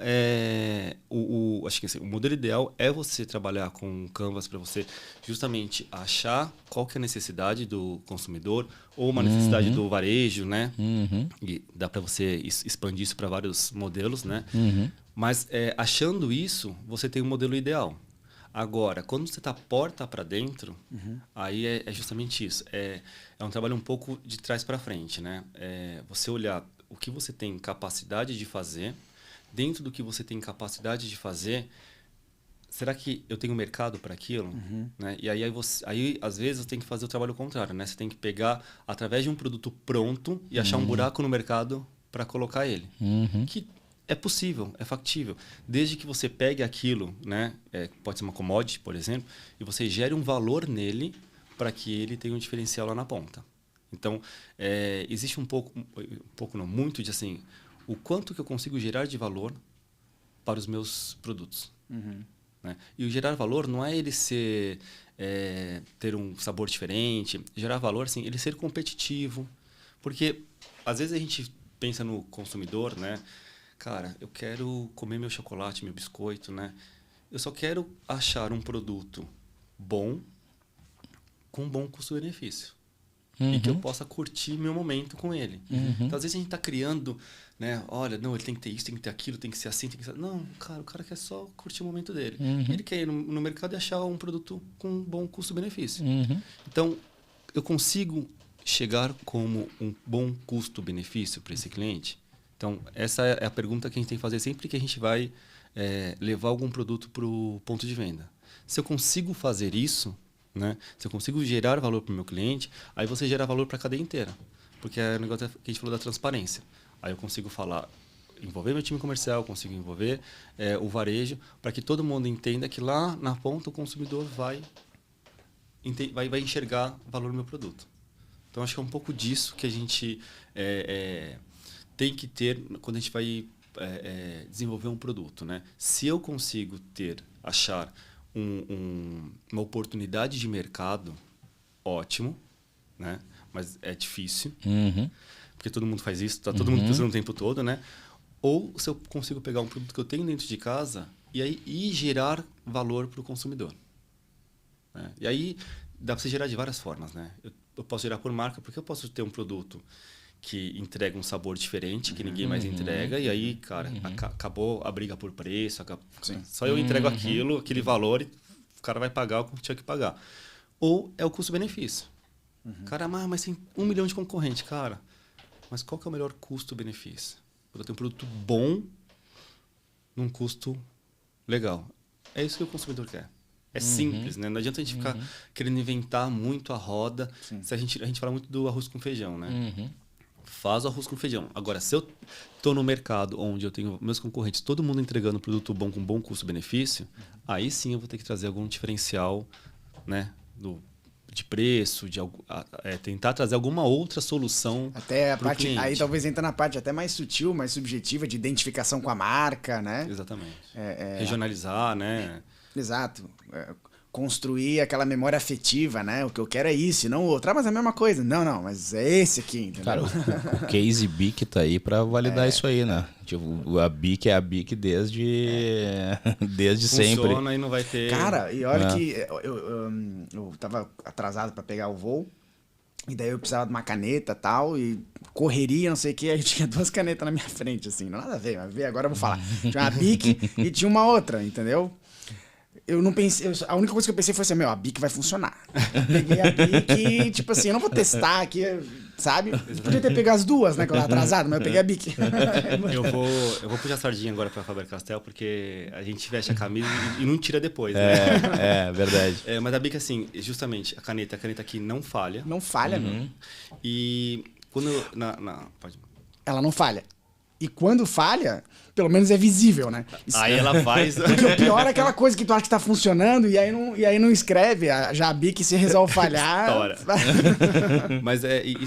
acho que assim, o modelo ideal é você trabalhar com um canvas para você justamente achar qual que é a necessidade do consumidor ou uma necessidade do varejo, né? E dá para você expandir isso para vários modelos, né? Mas achando isso, você tem um modelo ideal. Agora, quando você está porta para dentro, aí é justamente isso. É um trabalho um pouco de trás para frente, né? Você olhar o que você tem capacidade de fazer, dentro do que você tem capacidade de fazer, será que eu tenho mercado para aquilo? Né? E aí, às vezes, você tem que fazer o trabalho contrário, né? Você tem que pegar, através de um produto pronto, e achar um buraco no mercado para colocar ele. Que é possível, é factível. Desde que você pegue aquilo, né? Pode ser uma commodity, por exemplo, e você gere um valor nele para que ele tenha um diferencial lá na ponta. Então, existe muito de assim, o quanto que eu consigo gerar de valor para os meus produtos. Né? E o gerar valor não é ele ter um sabor diferente. Gerar valor, assim, ele ser competitivo. Porque, às vezes, a gente pensa no consumidor, né? Cara, eu quero comer meu chocolate, meu biscoito, né? Eu só quero achar um produto bom, com bom custo-benefício. E que eu possa curtir meu momento com ele. Então, às vezes, a gente está criando, né? Olha, não, ele tem que ter isso, tem que ter aquilo, tem que ser assim, tem que ser... Não, cara, o cara quer só curtir o momento dele. Ele quer ir no mercado e achar um produto com bom custo-benefício. Então, eu consigo chegar como um bom custo-benefício para esse cliente? Então, essa é a pergunta que a gente tem que fazer sempre que a gente vai levar algum produto para o ponto de venda. Se eu consigo fazer isso, né? Se eu consigo gerar valor para o meu cliente, aí você gera valor para a cadeia inteira. Porque é o negócio que a gente falou da transparência. Aí eu consigo envolver meu time comercial, consigo envolver o varejo, para que todo mundo entenda que lá na ponta o consumidor vai enxergar valor no meu produto. Então, acho que é um pouco disso que a gente tem que ter quando a gente vai desenvolver um produto, né? Se eu consigo achar uma oportunidade de mercado, ótimo, né? Mas é difícil, porque todo mundo faz isso, tá todo mundo precisando o tempo todo, né? Ou se eu consigo pegar um produto que eu tenho dentro de casa e gerar valor para o consumidor. Né? E aí dá para você gerar de várias formas, né? Eu posso gerar por marca, porque eu posso ter um produto que entrega um sabor diferente, que ninguém mais entrega, e aí, cara, acabou a briga por preço, só eu entrego aquele valor, e o cara vai pagar o que tinha que pagar. Ou é o custo-benefício. Cara, mas tem 1 milhão de concorrentes, cara. Mas qual que é o melhor custo-benefício? Eu tenho um produto bom num custo legal. É isso que o consumidor quer. É simples, né? Não adianta a gente ficar querendo inventar muito a roda. Se a gente fala muito do arroz com feijão, né? Faz o arroz com feijão. Agora, se eu estou no mercado onde eu tenho meus concorrentes, todo mundo entregando produto bom com bom custo-benefício, aí sim eu vou ter que trazer algum diferencial, né? De preço, tentar trazer alguma outra solução.
Até a parte, aí talvez entra na parte até mais sutil, mais subjetiva, de identificação com a marca, né?
Exatamente. Regionalizar, né?
Exato. Construir aquela memória afetiva, né? O que eu quero é isso, não o outro. Mas é a mesma coisa. Não, mas é esse aqui, entendeu?
Cara, o Case BIC tá aí pra validar isso aí, né? Tipo, a BIC é a BIC desde sempre.
Funciona e não vai ter...
Cara, e olha que eu tava atrasado pra pegar o voo, e daí eu precisava de uma caneta e tal, e correria, não sei o que, aí tinha 2 canetas na minha frente, assim. Não nada a ver, mas agora eu vou falar. Tinha uma BIC e tinha uma outra, entendeu? Eu não pensei, a única coisa que eu pensei foi assim, a BIC vai funcionar. Peguei a BIC e, tipo assim, eu não vou testar aqui, sabe? Podia ter pegado as duas, né? Que eu tava atrasado, mas eu peguei a Bic.
Eu vou puxar sardinha agora pra Faber-Castell, porque a gente veste a camisa e não tira depois, né?
É verdade.
Mas a Bic, assim, justamente, a caneta aqui não falha.
Não falha, meu.
E quando... Pode...
Ela não falha. E quando falha, pelo menos é visível, né?
Aí ela faz...
Porque o pior é aquela coisa que tu acha que tá funcionando e aí não escreve. Já a Bic, se resolve falhar...
Estoura. Mas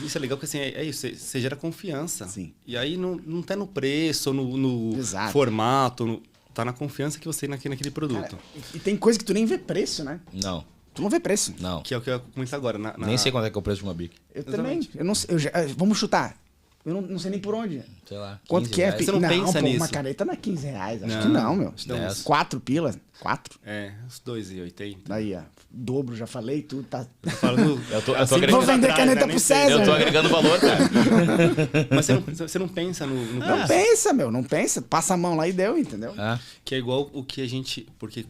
isso é legal porque assim, é isso, você gera confiança.
Sim.
E aí não tá no preço, ou no
Exato.
formato, tá na confiança que você tem naquele produto.
Cara, e tem coisa que tu nem vê preço, né?
Não,
Tu não vê preço.
não.
Que é o que eu comento agora.
Nem sei quanto é que é o preço de uma Bic.
Eu
Exatamente.
também. Eu não sei, vamos chutar. Eu não sei nem por onde.
Sei lá.
Quanto
15
que é?
reais.
Você não pensa
pô,
nisso?
Uma caneta não é 15 reais. Acho
Não,
que não, meu.
acho que não.
4 pilas. 4.
Uns 2,80.
Aí, ó. Dobro, já falei, tudo tá...
Eu tô falando...
Eu tô
assim,
agregando-
Vou vender
atrás,
caneta
né?
pro
Nem sei.
César.
Eu tô agregando valor, cara.
Mas você não pensa no
Não pensa, meu. Não pensa. Passa a mão lá e deu, entendeu?
Ah,
Que é igual o que a gente... Porque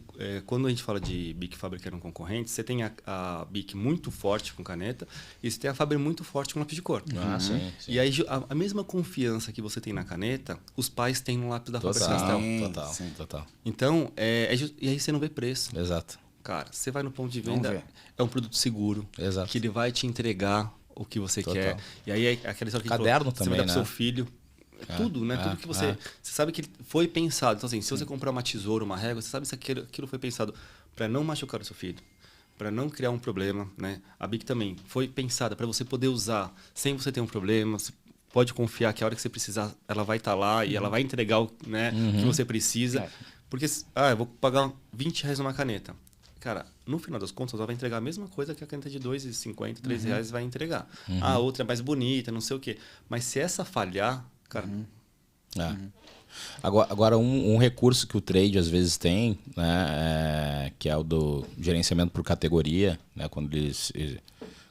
quando a gente fala de Bic e Faber que eram concorrentes, você tem a Bic muito forte com caneta e você tem a Faber muito forte com lápis de cor.
sim.
E aí a mesma confiança que você tem na caneta, os pais têm no lápis da Faber-Castell.
Total.
Então, e aí você não vê preço.
Exato.
Cara, você vai no ponto de
Vamos
venda,
ver.
é um produto seguro,
Exato.
que ele vai te entregar o que você
Total.
quer. E aí é aquela história que a gente
Caderno
falou, você
também,
vai dar pro
né?
seu filho. Tudo, né? Tudo que você sabe que foi pensado. Então, assim, se você comprar uma tesoura, uma régua, você sabe se aquilo foi pensado para não machucar o seu filho, para não criar um problema, né? A Bic também foi pensada para você poder usar sem você ter um problema. Você pode confiar que a hora que você precisar, ela vai estar lá e ela vai entregar o que você precisa. Porque, eu vou pagar R$20 numa caneta. Cara, no final das contas, ela vai entregar a mesma coisa que a caneta de R$2,50, R$3 vai entregar. A outra é mais bonita, não sei o quê. Mas se essa falhar, cara...
Agora um recurso que o trade às vezes tem, né, que é o do gerenciamento por categoria, né, quando eles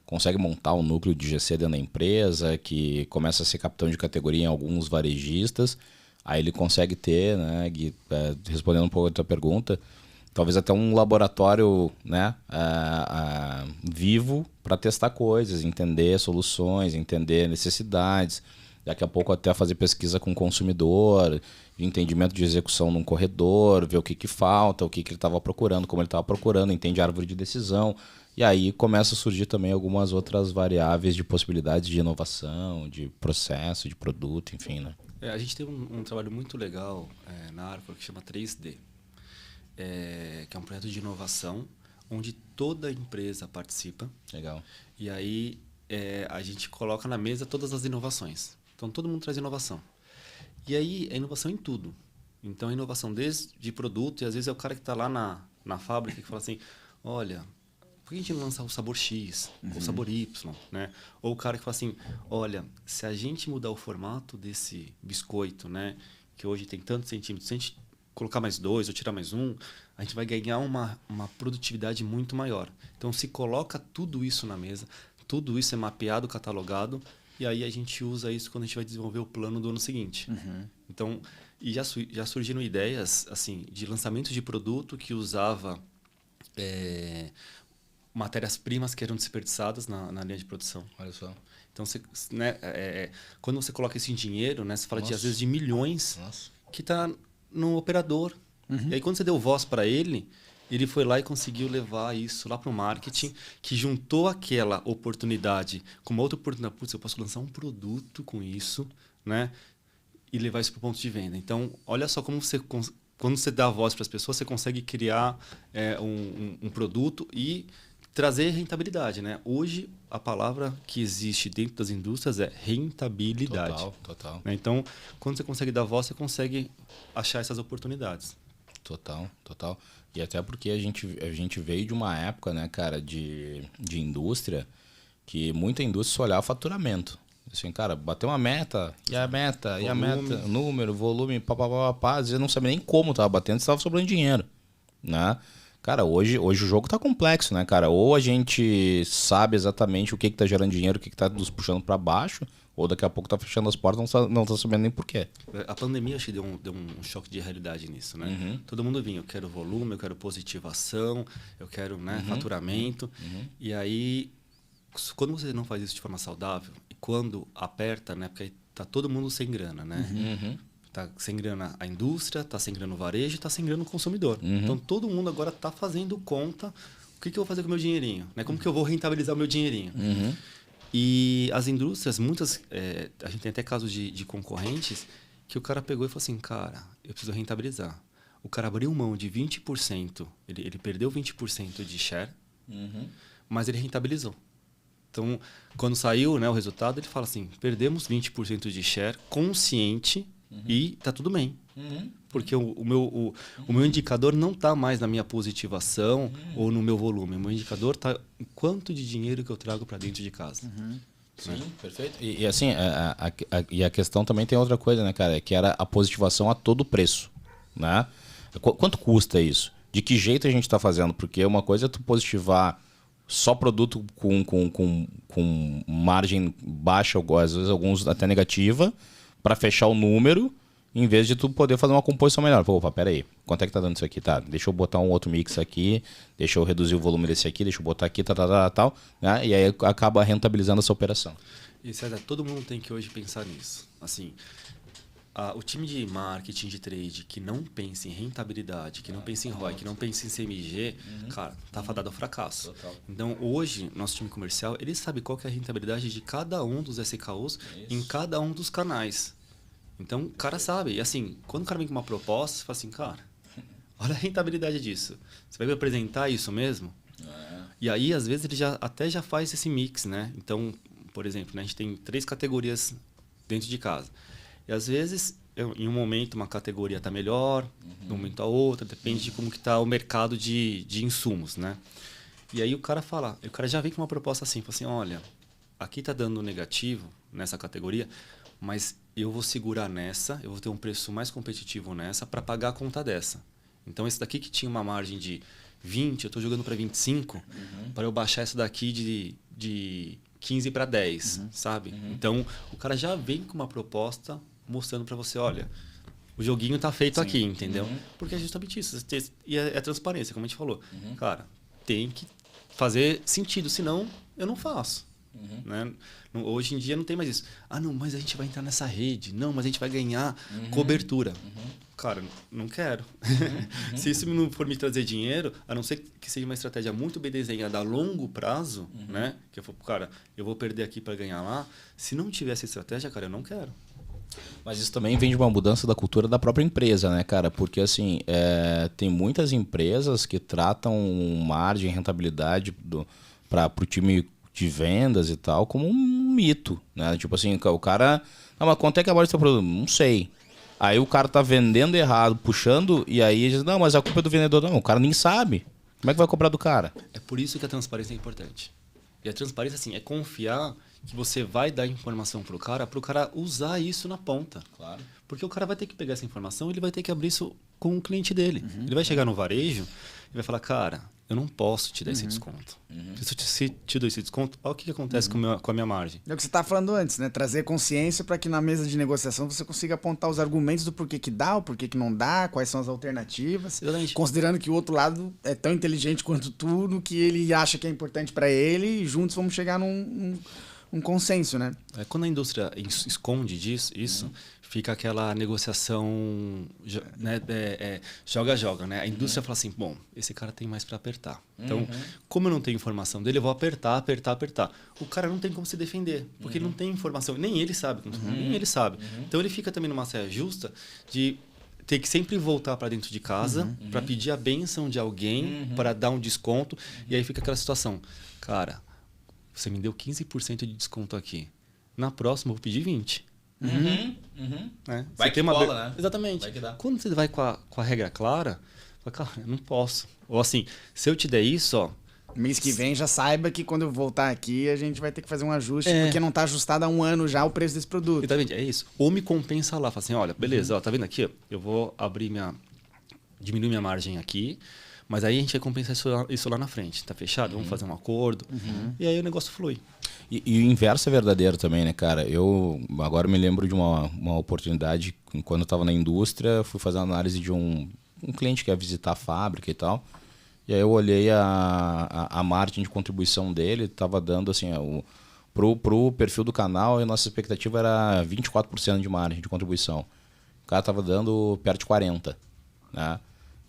conseguem montar um núcleo de GC dentro da empresa, que começa a ser capitão de categoria em alguns varejistas, aí ele consegue ter, né, Gui, respondendo um pouco a tua pergunta, talvez até um laboratório, né, vivo para testar coisas, entender soluções, entender necessidades. Daqui a pouco até fazer pesquisa com o consumidor, de entendimento de execução num corredor, ver o que falta, o que ele estava procurando, como ele estava procurando, entende a árvore de decisão. E aí começa a surgir também algumas outras variáveis de possibilidades de inovação, de processo, de produto, enfim, né?
A gente tem um trabalho muito legal na Arco que chama 3D, que é um projeto de inovação onde toda empresa participa.
Legal.
E aí a gente coloca na mesa todas as inovações. Então todo mundo traz inovação. E aí é inovação em tudo. Então é inovação desde produto, e às vezes é o cara que está lá na fábrica que fala assim, olha, por que a gente não lança o sabor X, ou o sabor Y, né? Ou o cara que fala assim, olha, se a gente mudar o formato desse biscoito, né, que hoje tem tantos centímetros, se a gente colocar mais 2 ou tirar mais 1, a gente vai ganhar uma produtividade muito maior. Então se coloca tudo isso na mesa, tudo isso é mapeado, catalogado, e aí a gente usa isso quando a gente vai desenvolver o plano do ano seguinte. Então, e já surgiram ideias assim de lançamento de produto que usava matérias-primas que eram desperdiçadas na linha de produção.
Olha só.
Então, quando você coloca isso em dinheiro, né, você fala
Nossa.
às vezes de milhões
Nossa.
que está no operador. E aí, quando você deu voz para ele, ele foi lá e conseguiu levar isso lá para o marketing, que juntou aquela oportunidade com uma outra oportunidade. Putz, eu posso lançar um produto com isso, né? E levar isso para o ponto de venda. Então, olha só como quando você dá voz para as pessoas, você consegue criar um produto e trazer rentabilidade, né? Hoje, a palavra que existe dentro das indústrias é rentabilidade.
Total.
Né? Então, quando você consegue dar voz, você consegue achar essas oportunidades.
Total. E até porque a gente veio de uma época, né, cara, de indústria, que muita indústria só olhava faturamento. Assim, cara, bateu uma meta, e a meta, número, volume, papapá, às vezes não sabia nem como tava batendo, se tava sobrando dinheiro, né? Cara, hoje o jogo tá complexo, né, cara? Ou a gente sabe exatamente o que tá gerando dinheiro, o que tá nos puxando para baixo, ou daqui a pouco tá fechando as portas, não tá sabendo nem por quê.
A pandemia, acho que deu um choque de realidade nisso, né? Todo mundo vinha, eu quero volume, eu quero positivação, eu quero faturamento. E aí quando você não faz isso de forma saudável, e quando aperta, né? Porque aí tá todo mundo sem grana, né?
Uhum.
Tá sem grana a indústria, tá sem grana o varejo, tá sem grana o consumidor. Então, todo mundo agora tá fazendo conta, o que eu vou fazer com o meu dinheirinho? Né? Como que eu vou rentabilizar o meu dinheirinho? E as indústrias, muitas... a gente tem até casos de concorrentes que o cara pegou e falou assim, cara, eu preciso rentabilizar. O cara abriu mão de 20%, ele perdeu 20% de share, mas ele rentabilizou. Então, quando saiu, né, o resultado, ele fala assim, perdemos 20% de share consciente e tá tudo bem. Porque o meu indicador não está mais na minha positivação ou no meu volume. O meu indicador está em quanto de dinheiro que eu trago para dentro de casa.
Sim, perfeito. E assim, a questão também tem outra coisa, né, cara? Que era a positivação a todo preço, né? Quanto custa isso? De que jeito a gente está fazendo? Porque uma coisa é tu positivar só produto com margem baixa, às vezes alguns até negativa, para fechar o número, em vez de tu poder fazer uma composição melhor. Pô, opa, pera aí, quanto é que tá dando isso aqui? Tá, deixa eu botar um outro mix aqui, deixa eu reduzir o volume desse aqui, deixa eu botar aqui, tal, né? E aí acaba rentabilizando essa operação.
E, César, todo mundo tem que hoje pensar nisso. Assim, o time de marketing, de trade, que não pensa em rentabilidade, que não pensa em ROI, que não pensa em CMG, cara, tá fadado ao fracasso.
Total.
Então, hoje, nosso time comercial, ele sabe qual que é a rentabilidade de cada um dos SKUs em cada um dos canais. Então, o cara sabe. E assim, quando o cara vem com uma proposta, você fala assim, cara, olha a rentabilidade disso. Você vai me apresentar isso mesmo? E aí, às vezes, ele já faz esse mix, né? Então, por exemplo, né, a gente tem 3 categorias dentro de casa. E às vezes, em um momento, uma categoria está melhor, em um momento a outra, depende de como que está o mercado de insumos, né? E aí o cara já vem com uma proposta assim, fala assim, olha, aqui está dando negativo nessa categoria, mas eu vou segurar nessa, eu vou ter um preço mais competitivo nessa para pagar a conta dessa. Então, esse daqui que tinha uma margem de 20, eu estou jogando para 25, para eu baixar essa daqui de 15 para 10, sabe? Então, o cara já vem com uma proposta mostrando para você, olha, o joguinho tá feito aqui, entendeu? Porque é justamente isso. E é transparência, como a gente falou. Cara, tem que fazer sentido, senão eu não faço. Né? Hoje em dia não tem mais isso. Ah, não, mas a gente vai entrar nessa rede. Não, mas a gente vai ganhar cobertura. Cara, não quero. Se isso não for me trazer dinheiro, a não ser que seja uma estratégia muito bem desenhada a longo prazo, né? Que eu falo, cara, eu vou perder aqui para ganhar lá. Se não tiver essa estratégia, cara, eu não quero.
Mas isso também vem de uma mudança da cultura da própria empresa, né, cara? Porque, assim, tem muitas empresas que tratam margem, rentabilidade para o time de vendas e tal como um mito, né? Tipo assim, o cara... Ah, mas quanto é que é a margem do seu produto? Não sei. Aí o cara tá vendendo errado, puxando, e aí diz, não, mas a culpa é do vendedor. Não, o cara nem sabe. Como é que vai cobrar do cara?
É por isso que a transparência é importante. E a transparência, assim, é confiar que você vai dar informação pro cara usar isso na ponta.
Claro.
Porque o cara vai ter que pegar essa informação e ele vai ter que abrir isso com o cliente dele. Ele vai chegar no varejo e vai falar, cara, eu não posso te dar esse desconto. Se eu te dou esse desconto, olha o que acontece com a minha margem.
É o que você estava falando antes, né? Trazer consciência para que na mesa de negociação você consiga apontar os argumentos do porquê que dá, o porquê que não dá, quais são as alternativas.
Exatamente.
Considerando que o outro lado é tão inteligente quanto tu, no que ele acha que é importante para ele, e juntos vamos chegar num consenso, né?
Quando a indústria esconde isso, fica aquela negociação, né, joga-joga, né? A indústria fala assim, bom, esse cara tem mais para apertar. Então, como eu não tenho informação dele, eu vou apertar. O cara não tem como se defender, porque ele não tem informação, nem ele sabe. Nem ele sabe. Então, ele fica também numa saia justa de ter que sempre voltar para dentro de casa para pedir a bênção de alguém para dar um desconto. E aí fica aquela situação, cara, você me deu 15% de desconto aqui. Na próxima, eu vou pedir 20%. Né?
Vai que cola, né?
Exatamente.
Vai que dá.
Quando você vai com a regra clara, fala, cara, eu não posso. Ou assim, se eu te der isso, ó...
Mês que vem já saiba que quando eu voltar aqui a gente vai ter que fazer um ajuste, porque não está ajustado há um ano já o preço desse produto.
Exatamente, é isso. Ou me compensa lá, fala assim, olha, beleza, ó, tá vendo aqui? Ó, eu vou diminuir minha margem aqui, mas aí a gente vai compensar isso lá na frente. Tá fechado? Vamos fazer um acordo. E aí o negócio flui.
E o inverso é verdadeiro também, né, cara? Eu agora me lembro de uma oportunidade, quando eu estava na indústria, fui fazer uma análise de um cliente que ia visitar a fábrica e tal. E aí eu olhei a margem de contribuição dele, tava dando assim, pro perfil do canal, a nossa expectativa era 24% de margem de contribuição. O cara tava dando perto de 40%, né?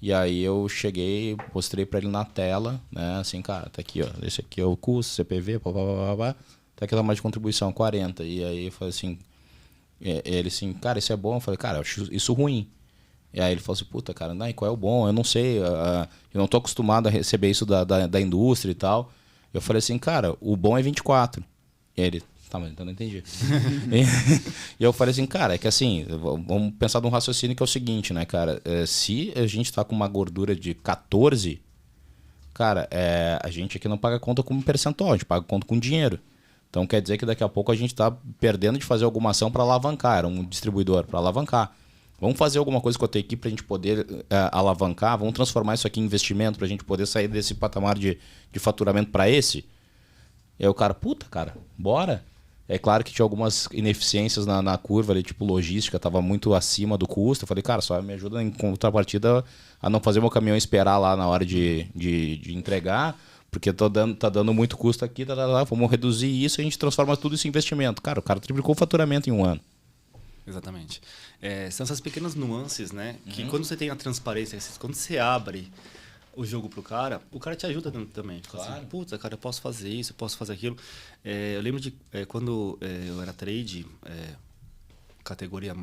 E aí eu cheguei, mostrei para ele na tela, né? Assim, cara, tá aqui, ó, esse aqui é o custo, CPV, tá aqui a margem de contribuição, 40%. E aí eu falei assim, ele assim, cara, isso é bom? Eu falei, cara, eu acho isso ruim. E aí ele falou assim, puta, cara, não, e qual é o bom? Eu não sei, eu não tô acostumado a receber isso da indústria e tal. Eu falei assim, cara, o bom é 24%. E aí ele, tá, mas então não entendi. E eu falei assim, cara, é que assim, vamos pensar num raciocínio que é o seguinte, né, cara? Se a gente tá com uma gordura de 14%, cara, a gente aqui não paga conta com percentual, a gente paga conta com dinheiro. Então quer dizer que daqui a pouco a gente tá perdendo de fazer alguma ação para alavancar, era um distribuidor para alavancar. Vamos fazer alguma coisa com a tua equipe para a gente poder alavancar, vamos transformar isso aqui em investimento para a gente poder sair desse patamar de faturamento para esse. E aí o cara, puta, cara, bora. É claro que tinha algumas ineficiências na curva ali, tipo logística, estava muito acima do custo. Eu falei, cara, só me ajuda em contrapartida a não fazer meu caminhão esperar lá na hora de entregar, porque tá dando muito custo aqui, vamos reduzir isso e a gente transforma tudo isso em investimento. Cara, o cara triplicou o faturamento em um ano.
Exatamente. São essas pequenas nuances, né? Que quando você tem a transparência, quando você abre o jogo pro cara, o cara te ajuda também.
Claro.
Assim, puta, cara, eu posso fazer isso, eu posso fazer aquilo. Eu lembro de quando eu era trade, categoria,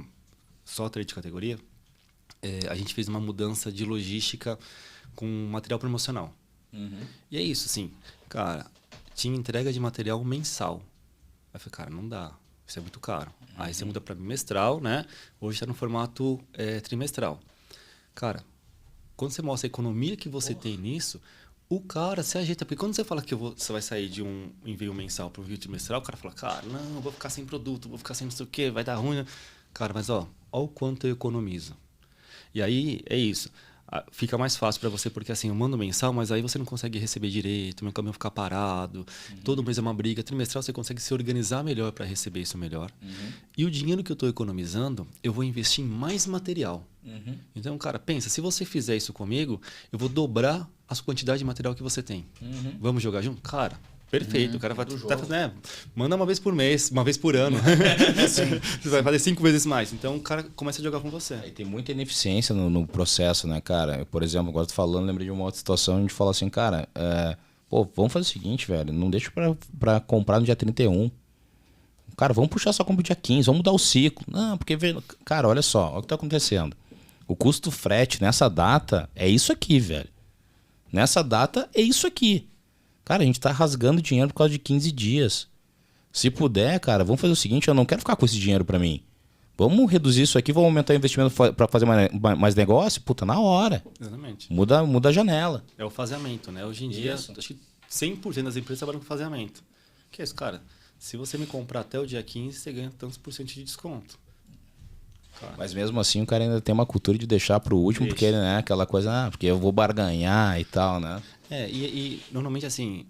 só trade de categoria, a gente fez uma mudança de logística com material promocional. E é isso, assim, cara, tinha entrega de material mensal. Aí eu falei, cara, não dá, isso é muito caro. Aí você muda para bimestral, né? Hoje está no formato trimestral. Cara, quando você mostra a economia que você tem nisso, o cara se ajeita. Porque quando você fala que você vai sair de um envio mensal para um envio trimestral, o cara fala, cara, não, eu vou ficar sem produto, vou ficar sem não sei o quê, vai dar ruim. Né? Cara, mas ó o quanto eu economizo. E aí é isso. Fica mais fácil para você, porque assim, eu mando mensal, mas aí você não consegue receber direito, meu caminhão fica parado, todo mês é uma briga. Trimestral você consegue se organizar melhor para receber isso melhor. E o dinheiro que eu estou economizando, eu vou investir em mais material. Então, cara, pensa, se você fizer isso comigo, eu vou dobrar a quantidade de material que você tem. Vamos jogar junto? Cara, perfeito. O cara vai fazer, manda uma vez por mês, uma vez por ano. Você vai fazer 5 vezes mais. Então, o cara começa a jogar com você.
E tem muita ineficiência no processo, né, cara? Por exemplo, agora tô falando, lembrei de uma outra situação, a gente fala assim, cara, vamos fazer o seguinte, velho, não deixa pra comprar no dia 31. Cara, vamos puxar só compra no dia 15, vamos mudar o ciclo. Não, porque, cara, olha só, olha o que tá acontecendo. O custo do frete nessa data é isso aqui, velho. Nessa data é isso aqui. Cara, a gente tá rasgando dinheiro por causa de 15 dias. Se puder, cara, vamos fazer o seguinte, eu não quero ficar com esse dinheiro pra mim. Vamos reduzir isso aqui, vamos aumentar o investimento pra fazer mais negócio? Puta, na hora.
Exatamente.
Muda a janela.
É o faseamento, né? Hoje em dia, acho que 100% das empresas trabalham com faseamento. Que é isso, cara? Se você me comprar até o dia 15, você ganha tantos por cento de desconto. Cara.
Mas mesmo assim, o cara ainda tem uma cultura de deixar pro último, porque ele, né, aquela coisa, porque eu vou barganhar e tal, né?
E normalmente assim,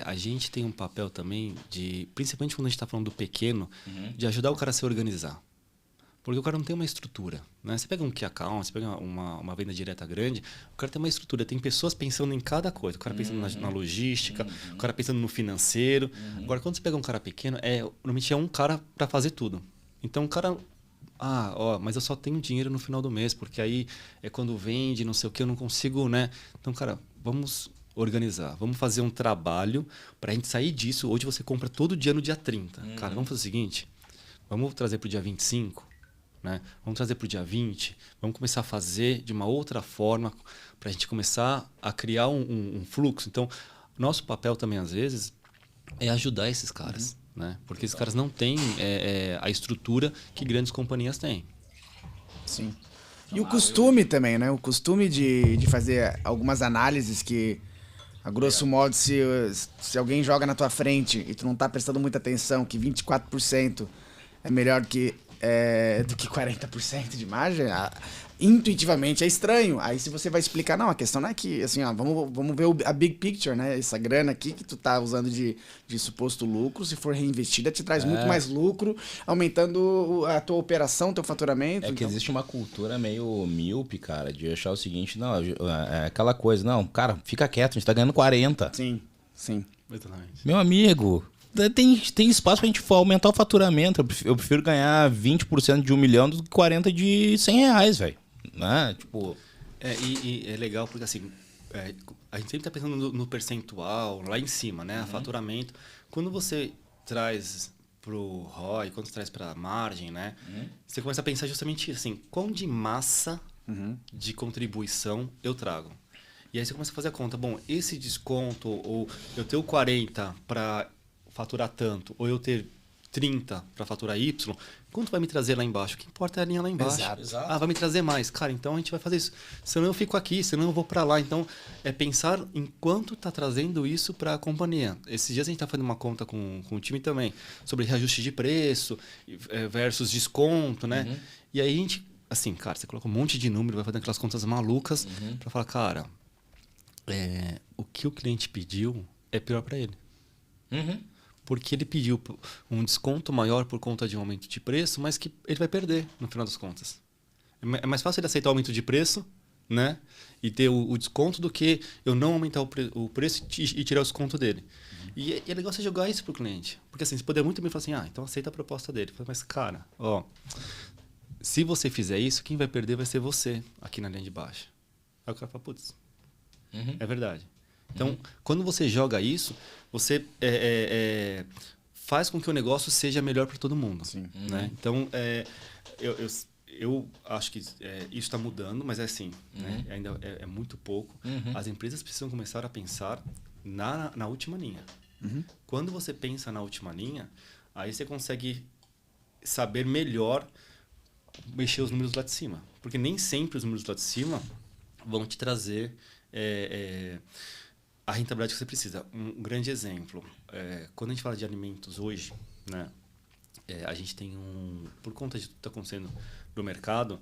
a gente tem um papel também de, principalmente quando a gente está falando do pequeno, de ajudar o cara a se organizar. Porque o cara não tem uma estrutura, né? Você pega um key account, você pega uma venda direta grande, o cara tem uma estrutura, tem pessoas pensando em cada coisa. O cara pensando na logística, o cara pensando no financeiro. Agora, quando você pega um cara pequeno, normalmente é um cara para fazer tudo. Então, o cara... mas eu só tenho dinheiro no final do mês, porque aí é quando vende, não sei o que, eu não consigo, né? Então, cara, vamos organizar, vamos fazer um trabalho para a gente sair disso. Hoje você compra todo dia no dia 30. Cara, vamos fazer o seguinte, vamos trazer para o dia 25, né? Vamos trazer para o dia 20, vamos começar a fazer de uma outra forma para a gente começar a criar um fluxo. Então, nosso papel também, às vezes, é ajudar esses caras. Né? Porque esses caras não têm a estrutura que grandes companhias têm.
Sim. E o costume também, né? O costume de fazer algumas análises que, a grosso modo, se alguém joga na tua frente e tu não tá prestando muita atenção, que 24% é melhor que do que 40% de margem, intuitivamente é estranho. Aí se você vai explicar, não, a questão não é que, assim, ó, vamos ver a big picture, né? Essa grana aqui que tu tá usando de suposto lucro, se for reinvestida, te traz muito mais lucro, aumentando a tua operação, teu faturamento.
É que existe uma cultura meio míope, cara, de achar o seguinte, não, é aquela coisa, não, cara, fica quieto, a gente tá ganhando 40.
Sim, sim.
Exatamente.
Meu amigo, tem espaço pra gente aumentar o faturamento. Eu prefiro ganhar 20% de 1 milhão do que 40 de 100 reais, velho. Né? Tipo...
E é legal porque, assim, a gente sempre tá pensando no percentual, lá em cima, né? Faturamento. Quando você traz pro ROI, quando você traz pra margem, né? Você começa a pensar justamente isso, assim, quão de massa de contribuição eu trago. E aí você começa a fazer a conta, bom, esse desconto, ou eu ter o 40 para faturar tanto, ou eu ter 30 para faturar Y, quanto vai me trazer lá embaixo? O que importa é a linha lá embaixo.
Exato.
Ah, vai me trazer mais. Cara, então a gente vai fazer isso. Senão eu fico aqui, senão eu vou para lá. Então, é pensar em quanto está trazendo isso para a companhia. Esses dias a gente está fazendo uma conta com o time também, sobre reajuste de preço versus desconto, né? E aí a gente, assim, cara, você coloca um monte de número, vai fazendo aquelas contas malucas para falar, cara, o que o cliente pediu é pior para ele. Porque ele pediu um desconto maior por conta de um aumento de preço, mas que ele vai perder no final das contas. É mais fácil ele aceitar o aumento de preço, né? E ter o desconto do que eu não aumentar o preço e tirar o desconto dele. E é legal você jogar isso pro cliente. Porque assim, você poderia muito bem falar assim, então aceita a proposta dele. Mas cara, se você fizer isso, quem vai perder vai ser você aqui na linha de baixo. Aí o cara fala, putz, é verdade. Então, quando você joga isso, você faz com que o negócio seja melhor para todo mundo.
Sim.
Né? Então, eu acho que isso está mudando, mas é assim, né? Ainda é muito pouco. As empresas precisam começar a pensar na última linha. Quando você pensa na última linha, aí você consegue saber melhor mexer os números lá de cima. Porque nem sempre os números lá de cima vão te trazer a rentabilidade que você precisa. Um grande exemplo, quando a gente fala de alimentos hoje, né, a gente tem por conta de tudo que está acontecendo no mercado,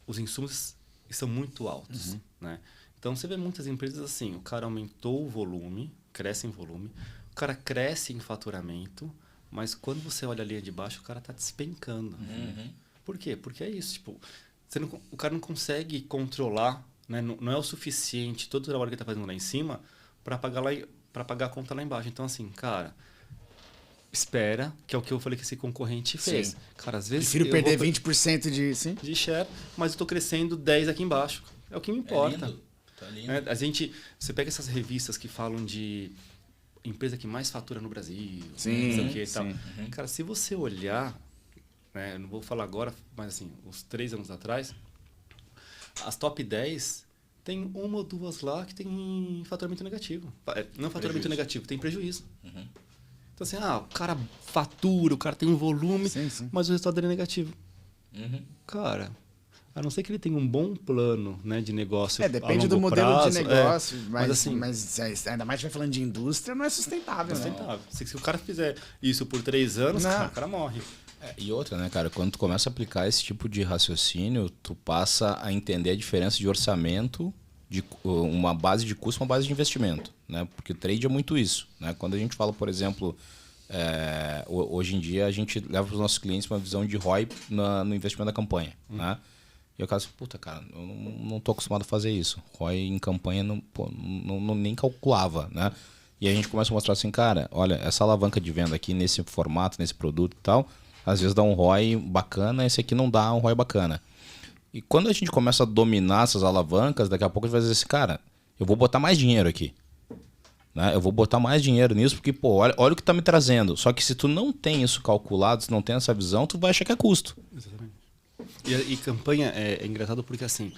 os insumos estão muito altos. Né? Então, você vê muitas empresas assim, o cara aumentou o volume, cresce em volume, o cara cresce em faturamento, mas quando você olha a linha de baixo, o cara está despencando. Por quê? Porque é isso, tipo, o cara não consegue controlar, né? Não é o suficiente todo o trabalho que ele está fazendo lá em cima para pagar a conta lá embaixo. Então, assim, cara, espera, que é o que eu falei que esse concorrente fez.
Sim.
Cara, às vezes
Prefiro perder 20% de
share, mas eu estou crescendo 10 aqui embaixo. É o que me importa.
É lindo. Tá lindo.
Você pega essas revistas que falam de empresa que mais fatura no Brasil,
Sim,
não sei o que e
sim.
tal. Cara, se você olhar, né, eu não vou falar agora, mas assim, uns 3 anos atrás, as top 10 tem uma ou duas lá que tem faturamento negativo. Não faturamento negativo, tem prejuízo. Então assim, o cara fatura, o cara tem um volume,
Sim.
mas o resultado dele é negativo. Cara, a não ser que ele tenha um bom plano, né, de negócio.
Depende do
longo
modelo
prazo,
de negócio,
mas assim,
mas ainda mais vai falando de indústria, não é sustentável.
não é
Né?
sustentável. Se o cara fizer isso por 3 anos,
Não.
cara, o cara morre.
E outra, né, cara? Quando tu começa a aplicar esse tipo de raciocínio, tu passa a entender a diferença de orçamento, de uma base de custo e uma base de investimento, né? Porque o trade é muito isso, né? Quando a gente fala, por exemplo, hoje em dia a gente leva para os nossos clientes uma visão de ROI no investimento da campanha, né? E eu falo assim, puta, cara, eu não tô acostumado a fazer isso. ROI em campanha nem calculava, né? E a gente começa a mostrar assim, cara, olha, essa alavanca de venda aqui nesse formato, nesse produto e tal, às vezes dá um ROI bacana, esse aqui não dá um ROI bacana. E quando a gente começa a dominar essas alavancas, daqui a pouco a gente vai dizer assim, cara, eu vou botar mais dinheiro aqui. Né? Eu vou botar mais dinheiro nisso porque, pô, olha o que tá me trazendo. Só que se tu não tem isso calculado, se não tem essa visão, tu vai achar que é custo.
Exatamente. E campanha é engraçado porque, assim,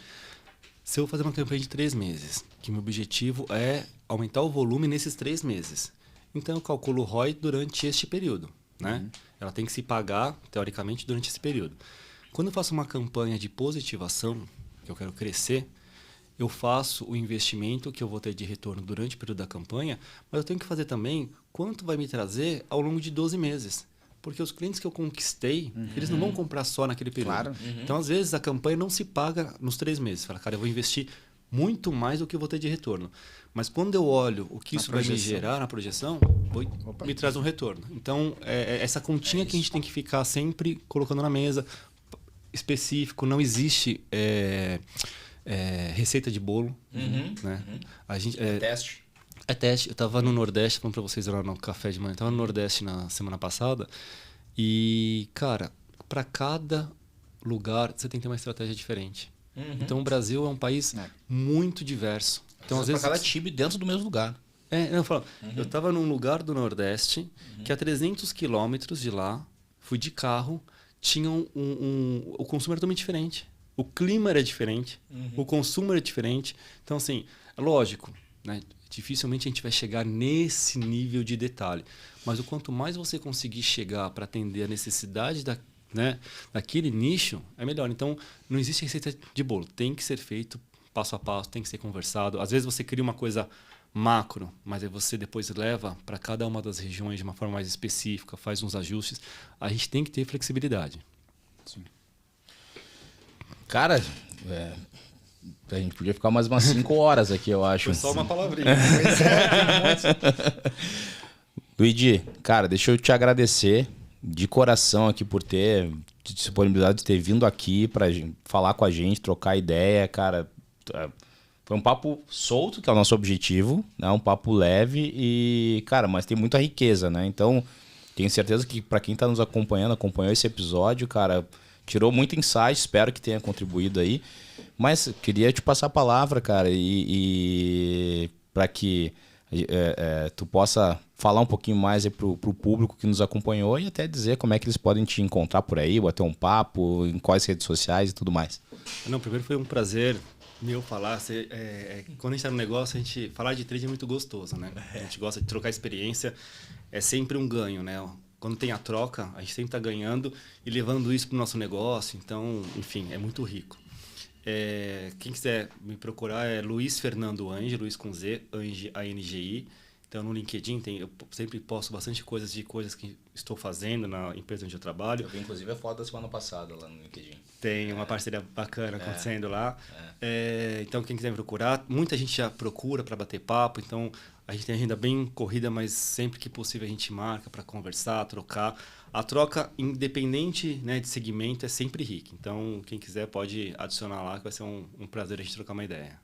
se eu fazer uma campanha de 3 meses, que meu objetivo é aumentar o volume nesses 3 meses, então eu calculo o ROI durante este período. Né? Ela tem que se pagar, teoricamente, durante esse período. Quando eu faço uma campanha de positivação, que eu quero crescer, eu faço o investimento que eu vou ter de retorno durante o período da campanha, mas eu tenho que fazer também quanto vai me trazer ao longo de 12 meses. Porque os clientes que eu conquistei, eles não vão comprar só naquele período.
Claro.
Então, às vezes, a campanha não se paga nos 3 meses. Fala, cara, eu vou investir muito mais do que eu vou ter de retorno. Mas quando eu olho o que isso vai me gerar na projeção, me traz um retorno. Então, essa continha que a gente tem que ficar sempre colocando na mesa, específico, não existe receita de bolo. Né? A gente,
Teste.
É teste. Eu estava no Nordeste, falando para vocês lá no café de manhã, eu estava no Nordeste na semana passada e, cara, para cada lugar você tem que ter uma estratégia diferente. Então, o Brasil é um país muito diverso. Então, às vezes,
para cada time dentro do mesmo lugar.
Eu estava num lugar do Nordeste que a 300 quilômetros de lá, fui de carro, tinha o consumo era totalmente diferente. O clima era diferente, o consumo era diferente. Então, assim, é lógico, né? Dificilmente a gente vai chegar nesse nível de detalhe. Mas o quanto mais você conseguir chegar para atender a necessidade daquele nicho, é melhor. Então, não existe receita de bolo. Tem que ser feito passo a passo, tem que ser conversado. Às vezes você cria uma coisa macro, mas aí você depois leva para cada uma das regiões de uma forma mais específica, faz uns ajustes. A gente tem que ter flexibilidade.
Sim.
Cara, a gente podia ficar mais umas 5 horas aqui, eu acho.
Foi só uma palavrinha.
Luigi, cara, deixa eu te agradecer de coração aqui por ter disponibilidade de ter vindo aqui para falar com a gente, trocar ideia, cara. Foi um papo solto, que é o nosso objetivo, né? Um papo leve e, cara, mas tem muita riqueza, né? Então, tenho certeza que para quem tá nos acompanhando, acompanhou esse episódio, cara, tirou muito insight, espero que tenha contribuído aí. Mas queria te passar a palavra, cara, e para que tu possa falar um pouquinho mais aí pro público que nos acompanhou e até dizer como é que eles podem te encontrar por aí, bater um papo, em quais redes sociais e tudo mais.
Não, primeiro foi um prazer meu falar. Quando a gente está no negócio, falar de trade é muito gostoso, né? A gente gosta de trocar experiência, é sempre um ganho, né? Quando tem a troca, a gente sempre está ganhando e levando isso para o nosso negócio. Então, enfim, é muito rico. Quem quiser me procurar é Luiz Fernando Ange, Luiz com Z, Ange, A-N-G-I. Então, no LinkedIn, eu sempre posto bastante coisas que estou fazendo na empresa onde eu trabalho.
Eu vi, inclusive, a foto da semana passada lá no LinkedIn.
Tem uma parceria bacana acontecendo lá. Então, quem quiser me procurar, muita gente já procura para bater papo. Então, a gente tem agenda bem corrida, mas sempre que possível a gente marca para conversar, trocar. A troca, independente, né, de segmento, é sempre rica. Então, quem quiser pode adicionar lá, que vai ser um prazer a gente trocar uma ideia.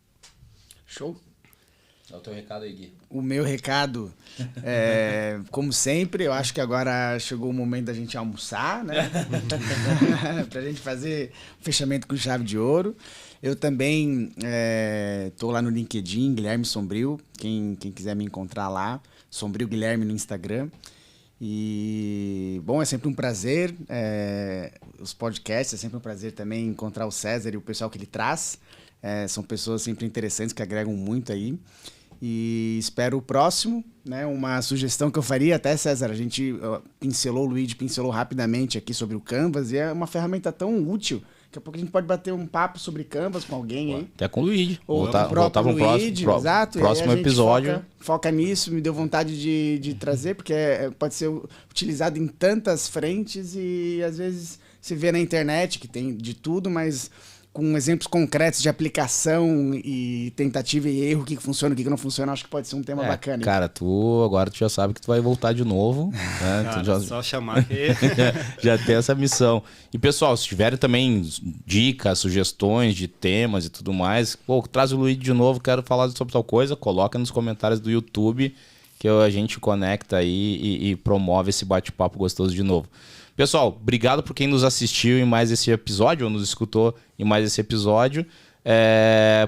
Show.
Dá o teu recado aí, Gui.
O meu recado, como sempre, eu acho que agora chegou o momento da gente almoçar, né? Pra gente fazer o fechamento com chave de ouro. Eu também tô lá no LinkedIn, Guilherme Sombrio. Quem quiser me encontrar lá, Sombrio Guilherme no Instagram. E, bom, é sempre um prazer. Os podcasts, é sempre um prazer também encontrar o César e o pessoal que ele traz. São pessoas sempre interessantes que agregam muito aí. E espero o próximo, né? Uma sugestão que eu faria até, César, a gente pincelou, o Luigi pincelou rapidamente aqui sobre o Canvas, e é uma ferramenta tão útil. Daqui a pouco a gente pode bater um papo sobre Canvas com alguém aí.
Até com o Luigi.
Ou o próprio Luigi, exato.
Próximo episódio.
Foca nisso, me deu vontade de trazer, porque pode ser utilizado em tantas frentes e às vezes se vê na internet que tem de tudo, mas com exemplos concretos de aplicação e tentativa e erro, o que funciona, o que não funciona, acho que pode ser um tema bacana.
Cara, agora tu já sabe que tu vai voltar de novo. Né?
Cara, só chamar que...
já tem essa missão. E pessoal, se tiverem também dicas, sugestões de temas e tudo mais, traz o Luigi de novo, quero falar sobre tal coisa, coloca nos comentários do YouTube que a gente conecta aí e promove esse bate-papo gostoso de novo. Pessoal, obrigado por quem nos assistiu em mais esse episódio, ou nos escutou em mais esse episódio.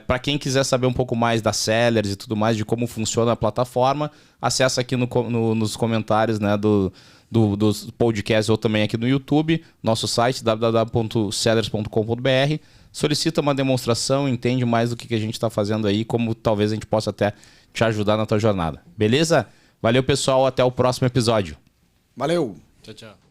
Para quem quiser saber um pouco mais da Sellers e tudo mais, de como funciona a plataforma, acessa aqui nos comentários, né, dos podcasts ou também aqui no YouTube, nosso site www.sellers.com.br. Solicita uma demonstração, entende mais do que a gente está fazendo aí, como talvez a gente possa até te ajudar na tua jornada. Beleza? Valeu, pessoal. Até o próximo episódio.
Valeu!
Tchau, tchau.